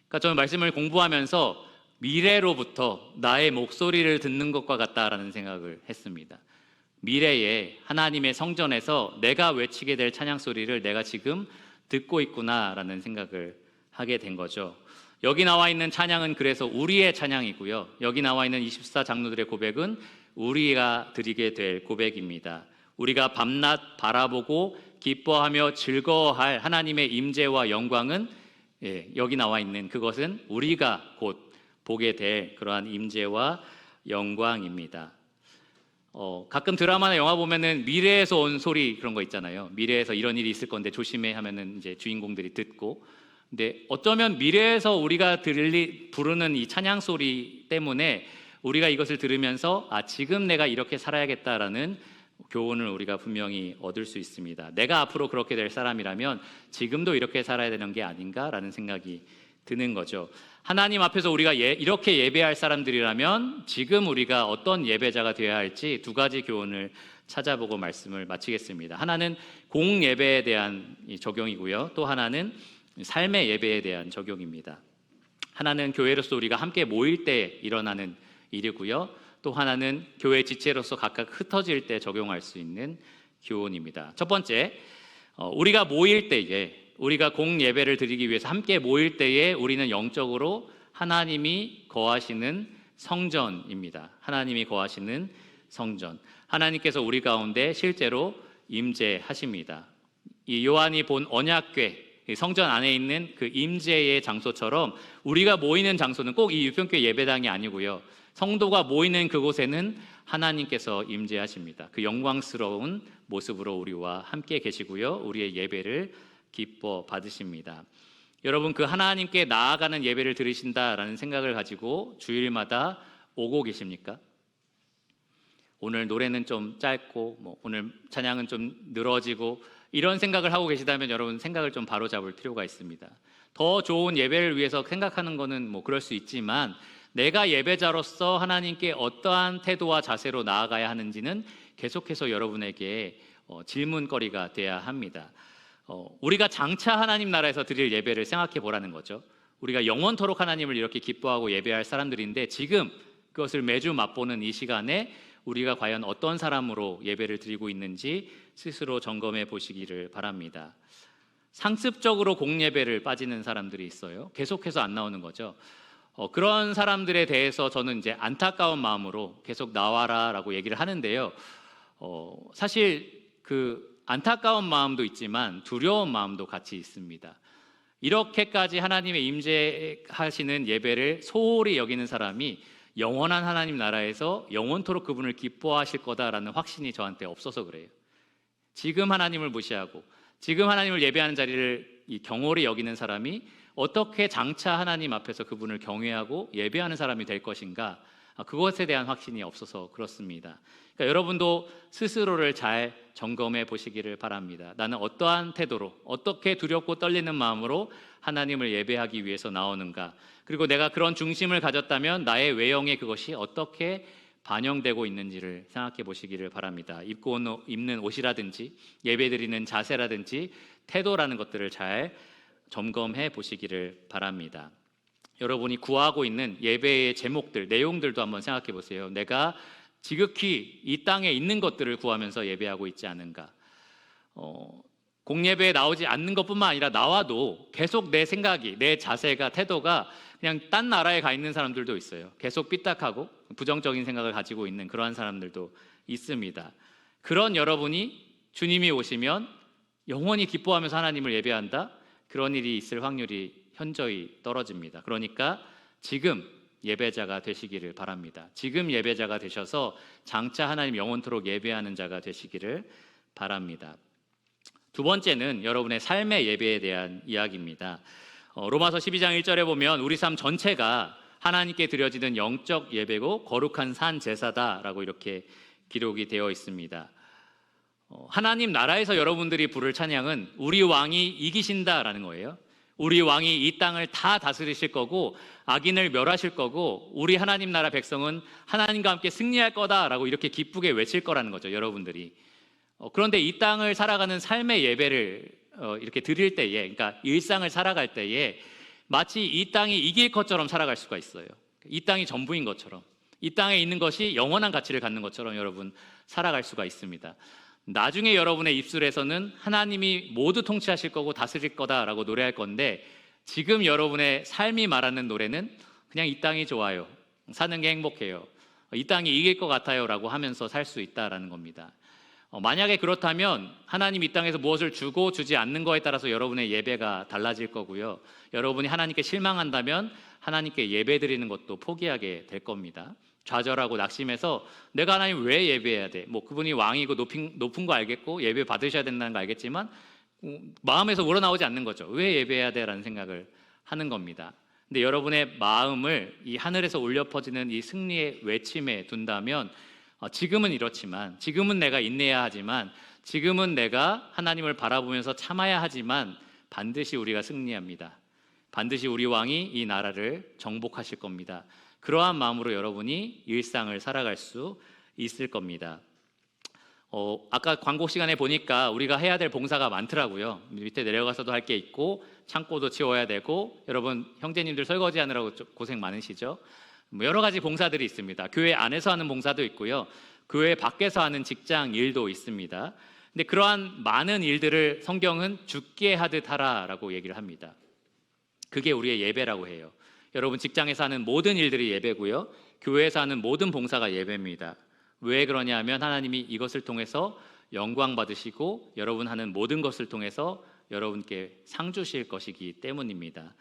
그러니까 저는 말씀을 공부하면서 미래로부터 나의 목소리를 듣는 것과 같다라는 생각을 했습니다. 미래에 하나님의 성전에서 내가 외치게 될 찬양 소리를 내가 지금 듣고 있구나라는 생각을 하게 된 거죠. 여기 나와 있는 찬양은 그래서 우리의 찬양이고요. 여기 나와 있는 24 장로들의 고백은 우리가 드리게 될 고백입니다. 우리가 밤낮 바라보고 기뻐하며 즐거워할 하나님의 임재와 영광은 여기 나와 있는 그것은 우리가 곧 보게 될 그러한 임재와 영광입니다. 가끔 드라마나 영화 보면은 미래에서 온 소리 그런 거 있잖아요. 미래에서 이런 일이 있을 건데 조심해 하면은 이제 주인공들이 듣고, 근데 어쩌면 미래에서 우리가 부르는 이 찬양 소리 때문에 우리가 이것을 들으면서 지금 내가 이렇게 살아야겠다라는 교훈을 우리가 분명히 얻을 수 있습니다. 내가 앞으로 그렇게 될 사람이라면 지금도 이렇게 살아야 되는 게 아닌가라는 생각이 드는 거죠. 하나님 앞에서 우리가 이렇게 예배할 사람들이라면 지금 우리가 어떤 예배자가 되어야 할지 두 가지 교훈을 찾아보고 말씀을 마치겠습니다. 하나는 공예배에 대한 적용이고요. 또 하나는 삶의 예배에 대한 적용입니다. 하나는 교회로서 우리가 함께 모일 때 일어나는 일이고요. 또 하나는 교회 지체로서 각각 흩어질 때 적용할 수 있는 교훈입니다. 첫 번째, 우리가 모일 때에, 우리가 공예배를 드리기 위해서 함께 모일 때에 우리는 영적으로 하나님이 거하시는 성전입니다. 하나님이 거하시는 성전. 하나님께서 우리 가운데 실제로 임재하십니다. 이 요한이 본 언약궤, 성전 안에 있는 그 임재의 장소처럼 우리가 모이는 장소는 꼭 이 유평교회 예배당이 아니고요. 성도가 모이는 그곳에는 하나님께서 임재하십니다. 그 영광스러운 모습으로 우리와 함께 계시고요. 우리의 예배를 기뻐 받으십니다. 여러분, 그 하나님께 나아가는 예배를 드리신다라는 생각을 가지고 주일마다 오고 계십니까? 오늘 노래는 좀 짧고 오늘 찬양은 좀 늘어지고 이런 생각을 하고 계시다면 여러분 생각을 좀 바로잡을 필요가 있습니다. 더 좋은 예배를 위해서 생각하는 것은 그럴 수 있지만 내가 예배자로서 하나님께 어떠한 태도와 자세로 나아가야 하는지는 계속해서 여러분에게 질문거리가 돼야 합니다. 우리가 장차 하나님 나라에서 드릴 예배를 생각해 보라는 거죠. 우리가 영원토록 하나님을 이렇게 기뻐하고 예배할 사람들인데 지금 그것을 매주 맛보는 이 시간에 우리가 과연 어떤 사람으로 예배를 드리고 있는지 스스로 점검해 보시기를 바랍니다. 상습적으로 공예배를 빠지는 사람들이 있어요. 계속해서 안 나오는 거죠. 그런 사람들에 대해서 저는 이제 안타까운 마음으로 계속 나와라라고 얘기를 하는데요. 사실 그 안타까운 마음도 있지만 두려운 마음도 같이 있습니다. 이렇게까지 하나님의 임재하시는 예배를 소홀히 여기는 사람이 영원한 하나님 나라에서 영원토록 그분을 기뻐하실 거다라는 확신이 저한테 없어서 그래요. 지금 하나님을 무시하고 지금 하나님을 예배하는 자리를 경홀히 여기는 사람이 어떻게 장차 하나님 앞에서 그분을 경외하고 예배하는 사람이 될 것인가, 그것에 대한 확신이 없어서 그렇습니다. 그러니까 여러분도 스스로를 잘 점검해 보시기를 바랍니다. 나는 어떠한 태도로, 어떻게 두렵고 떨리는 마음으로 하나님을 예배하기 위해서 나오는가, 그리고 내가 그런 중심을 가졌다면 나의 외형에 그것이 어떻게 반영되고 있는지를 생각해 보시기를 바랍니다. 입는 옷이라든지 예배드리는 자세라든지 태도라는 것들을 잘 점검해 보시기를 바랍니다. 여러분이 구하고 있는 예배의 제목들, 내용들도 한번 생각해 보세요. 내가 지극히 이 땅에 있는 것들을 구하면서 예배하고 있지 않은가. 공예배에 나오지 않는 것뿐만 아니라 나와도 계속 내 생각이, 내 자세가, 태도가 그냥 딴 나라에 가 있는 사람들도 있어요. 계속 삐딱하고 부정적인 생각을 가지고 있는 그러한 사람들도 있습니다. 그런 여러분이 주님이 오시면 영원히 기뻐하면서 하나님을 예배한다? 그런 일이 있을 확률이 현저히 떨어집니다. 그러니까 지금 예배자가 되시기를 바랍니다. 지금 예배자가 되셔서 장차 하나님 영원토록 예배하는 자가 되시기를 바랍니다. 두 번째는 여러분의 삶의 예배에 대한 이야기입니다. 로마서 12장 1절에 보면 우리 삶 전체가 하나님께 드려지는 영적 예배고 거룩한 산 제사다라고 이렇게 기록이 되어 있습니다. 하나님 나라에서 여러분들이 부를 찬양은 우리 왕이 이기신다라는 거예요. 우리 왕이 이 땅을 다 다스리실 거고 악인을 멸하실 거고 우리 하나님 나라 백성은 하나님과 함께 승리할 거다라고 이렇게 기쁘게 외칠 거라는 거죠, 여러분들이. 그런데 이 땅을 살아가는 삶의 예배를 이렇게 드릴 때에, 그러니까 일상을 살아갈 때에 마치 이 땅이 이길 것처럼 살아갈 수가 있어요. 이 땅이 전부인 것처럼, 이 땅에 있는 것이 영원한 가치를 갖는 것처럼 여러분 살아갈 수가 있습니다. 나중에 여러분의 입술에서는 하나님이 모두 통치하실 거고 다스릴 거다라고 노래할 건데 지금 여러분의 삶이 말하는 노래는 그냥 이 땅이 좋아요, 사는 게 행복해요, 이 땅이 이길 것 같아요 라고 하면서 살 수 있다라는 겁니다. 만약에 그렇다면 하나님 이 땅에서 무엇을 주고 주지 않는 거에 따라서 여러분의 예배가 달라질 거고요, 여러분이 하나님께 실망한다면 하나님께 예배 드리는 것도 포기하게 될 겁니다. 좌절하고 낙심해서 내가 하나님 왜 예배해야 돼? 뭐 그분이 왕이고 높은 거 알겠고 예배 받으셔야 된다는 거 알겠지만 마음에서 우러나오지 않는 거죠. 왜 예배해야 돼? 라는 생각을 하는 겁니다. 근데 여러분의 마음을 이 하늘에서 울려 퍼지는 이 승리의 외침에 둔다면 지금은 이렇지만, 지금은 내가 인내해야 하지만, 지금은 내가 하나님을 바라보면서 참아야 하지만 반드시 우리가 승리합니다. 반드시 우리 왕이 이 나라를 정복하실 겁니다. 그러한 마음으로 여러분이 일상을 살아갈 수 있을 겁니다. 아까 광고 시간에 보니까 우리가 해야 될 봉사가 많더라고요. 밑에 내려가서도 할 게 있고 창고도 치워야 되고, 여러분 형제님들 설거지 하느라고 고생 많으시죠? 여러 가지 봉사들이 있습니다. 교회 안에서 하는 봉사도 있고요, 교회 밖에서 하는 직장 일도 있습니다. 근데 그러한 많은 일들을 성경은 죽게 하듯 하라라고 얘기를 합니다. 그게 우리의 예배라고 해요. 여러분 직장에서 하는 모든 일들이 예배고요, 교회에서 하는 모든 봉사가 예배입니다. 왜 그러냐 하면 하나님이 이것을 통해서 영광 받으시고 여러분 하는 모든 것을 통해서 여러분께 상 주실 것이기 때문입니다.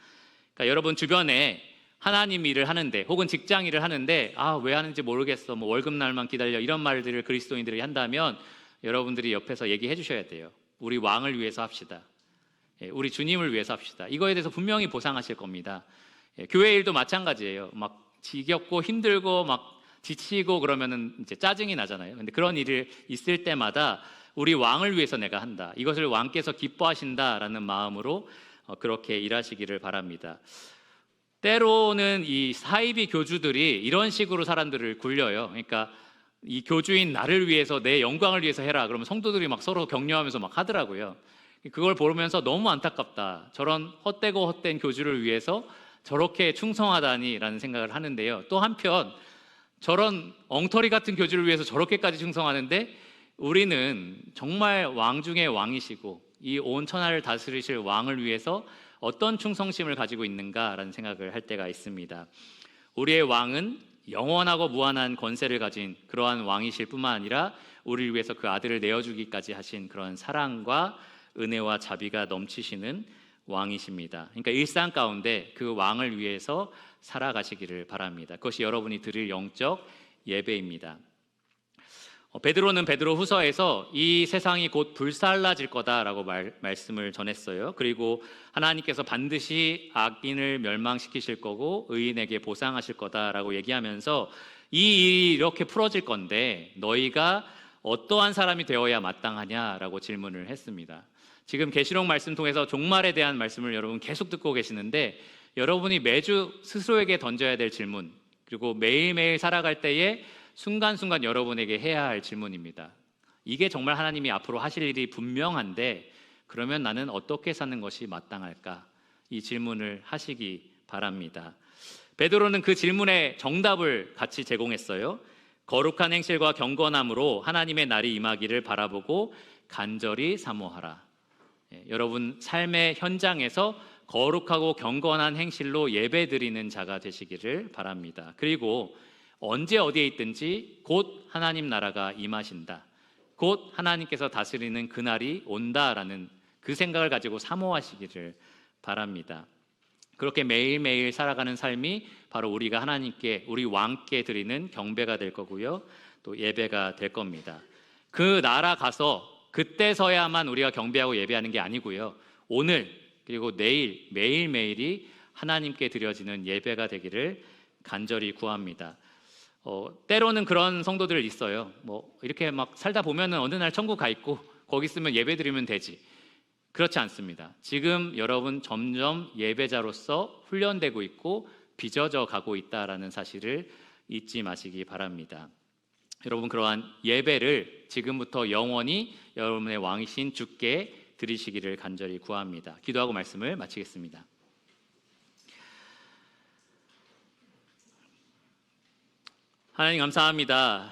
그러니까 여러분 주변에 하나님 일을 하는데 혹은 직장 일을 하는데 왜 하는지 모르겠어, 뭐 월급날만 기다려, 이런 말들을 그리스도인들이 한다면 여러분들이 옆에서 얘기해 주셔야 돼요. 우리 왕을 위해서 합시다. 우리 주님을 위해서 합시다. 이거에 대해서 분명히 보상하실 겁니다. 교회 일도 마찬가지예요. 막 지겹고 힘들고 막 지치고 그러면은 이제 짜증이 나잖아요. 근데 그런 일이 있을 때마다 우리 왕을 위해서 내가 한다, 이것을 왕께서 기뻐하신다라는 마음으로 그렇게 일하시기를 바랍니다. 때로는 이 사이비 교주들이 이런 식으로 사람들을 굴려요. 그러니까 이 교주인 나를 위해서, 내 영광을 위해서 해라. 그러면 성도들이 막 서로 격려하면서 막 하더라고요. 그걸 보면서 너무 안타깝다, 저런 헛되고 헛된 교주를 위해서 저렇게 충성하다니라는 생각을 하는데요. 또 한편 저런 엉터리 같은 교주를 위해서 저렇게까지 충성하는데 우리는 정말 왕 중의 왕이시고 이 온 천하를 다스리실 왕을 위해서 어떤 충성심을 가지고 있는가라는 생각을 할 때가 있습니다. 우리의 왕은 영원하고 무한한 권세를 가진 그러한 왕이실 뿐만 아니라 우리를 위해서 그 아들을 내어주기까지 하신 그런 사랑과 은혜와 자비가 넘치시는 왕이십니다. 그러니까 일상 가운데 그 왕을 위해서 살아가시기를 바랍니다. 그것이 여러분이 드릴 영적 예배입니다. 베드로는 베드로 후서에서 이 세상이 곧 불살라질 거다라고 말씀을 전했어요. 그리고 하나님께서 반드시 악인을 멸망시키실 거고 의인에게 보상하실 거다라고 얘기하면서 이 일이 이렇게 풀어질 건데 너희가 어떠한 사람이 되어야 마땅하냐라고 질문을 했습니다. 지금 계시록 말씀 통해서 종말에 대한 말씀을 여러분 계속 듣고 계시는데 여러분이 매주 스스로에게 던져야 될 질문, 그리고 매일매일 살아갈 때에 순간순간 여러분에게 해야 할 질문입니다. 이게 정말 하나님이 앞으로 하실 일이 분명한데 그러면 나는 어떻게 사는 것이 마땅할까? 이 질문을 하시기 바랍니다. 베드로는 그 질문의 정답을 같이 제공했어요. 거룩한 행실과 경건함으로 하나님의 날이 임하기를 바라보고 간절히 사모하라. 여러분 삶의 현장에서 거룩하고 경건한 행실로 예배드리는 자가 되시기를 바랍니다. 그리고 언제 어디에 있든지 곧 하나님 나라가 임하신다, 곧 하나님께서 다스리는 그날이 온다라는 그 생각을 가지고 사모하시기를 바랍니다. 그렇게 매일매일 살아가는 삶이 바로 우리가 하나님께, 우리 왕께 드리는 경배가 될 거고요, 또 예배가 될 겁니다. 그 나라 가서 그때서야만 우리가 경배하고 예배하는 게 아니고요, 오늘 그리고 내일 매일매일이 하나님께 드려지는 예배가 되기를 간절히 구합니다. 때로는 그런 성도들 있어요. 뭐 이렇게 막 살다 보면은 어느 날 천국 가 있고 거기 있으면 예배 드리면 되지. 그렇지 않습니다. 지금 여러분 점점 예배자로서 훈련되고 있고 빚어져 가고 있다라는 사실을 잊지 마시기 바랍니다. 여러분 그러한 예배를 지금부터 영원히 여러분의 왕이신 주께 드리시기를 간절히 구합니다. 기도하고 말씀을 마치겠습니다. 하나님 감사합니다.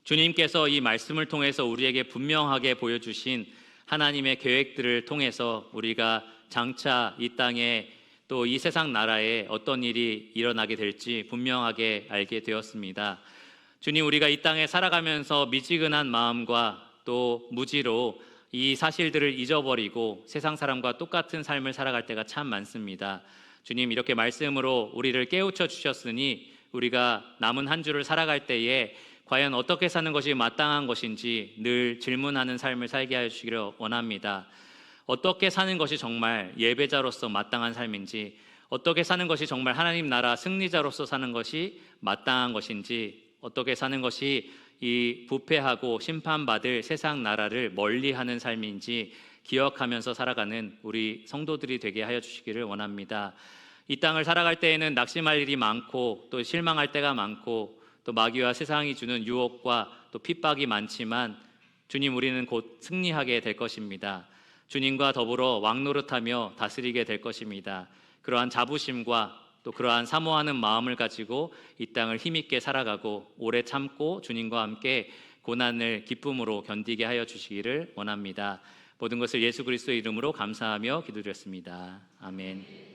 주님께서 이 말씀을 통해서 우리에게 분명하게 보여주신 하나님의 계획들을 통해서 우리가 장차 이 땅에 또 이 세상 나라에 어떤 일이 일어나게 될지 분명하게 알게 되었습니다. 주님, 우리가 이 땅에 살아가면서 미지근한 마음과 또 무지로 이 사실들을 잊어버리고 세상 사람과 똑같은 삶을 살아갈 때가 참 많습니다. 주님, 이렇게 말씀으로 우리를 깨우쳐 주셨으니 우리가 남은 한 주를 살아갈 때에 과연 어떻게 사는 것이 마땅한 것인지 늘 질문하는 삶을 살게 하시기를 원합니다. 어떻게 사는 것이 정말 예배자로서 마땅한 삶인지, 어떻게 사는 것이 정말 하나님 나라 승리자로서 사는 것이 마땅한 것인지, 어떻게 사는 것이 이 부패하고 심판받을 세상 나라를 멀리하는 삶인지 기억하면서 살아가는 우리 성도들이 되게 하여 주시기를 원합니다. 이 땅을 살아갈 때에는 낙심할 일이 많고 또 실망할 때가 많고 또 마귀와 세상이 주는 유혹과 또 핍박이 많지만 주님, 우리는 곧 승리하게 될 것입니다. 주님과 더불어 왕노릇하며 다스리게 될 것입니다. 그러한 자부심과 또 그러한 사모하는 마음을 가지고 이 땅을 힘있게 살아가고 오래 참고 주님과 함께 고난을 기쁨으로 견디게 하여 주시기를 원합니다. 모든 것을 예수 그리스도의 이름으로 감사하며 기도드렸습니다. 아멘.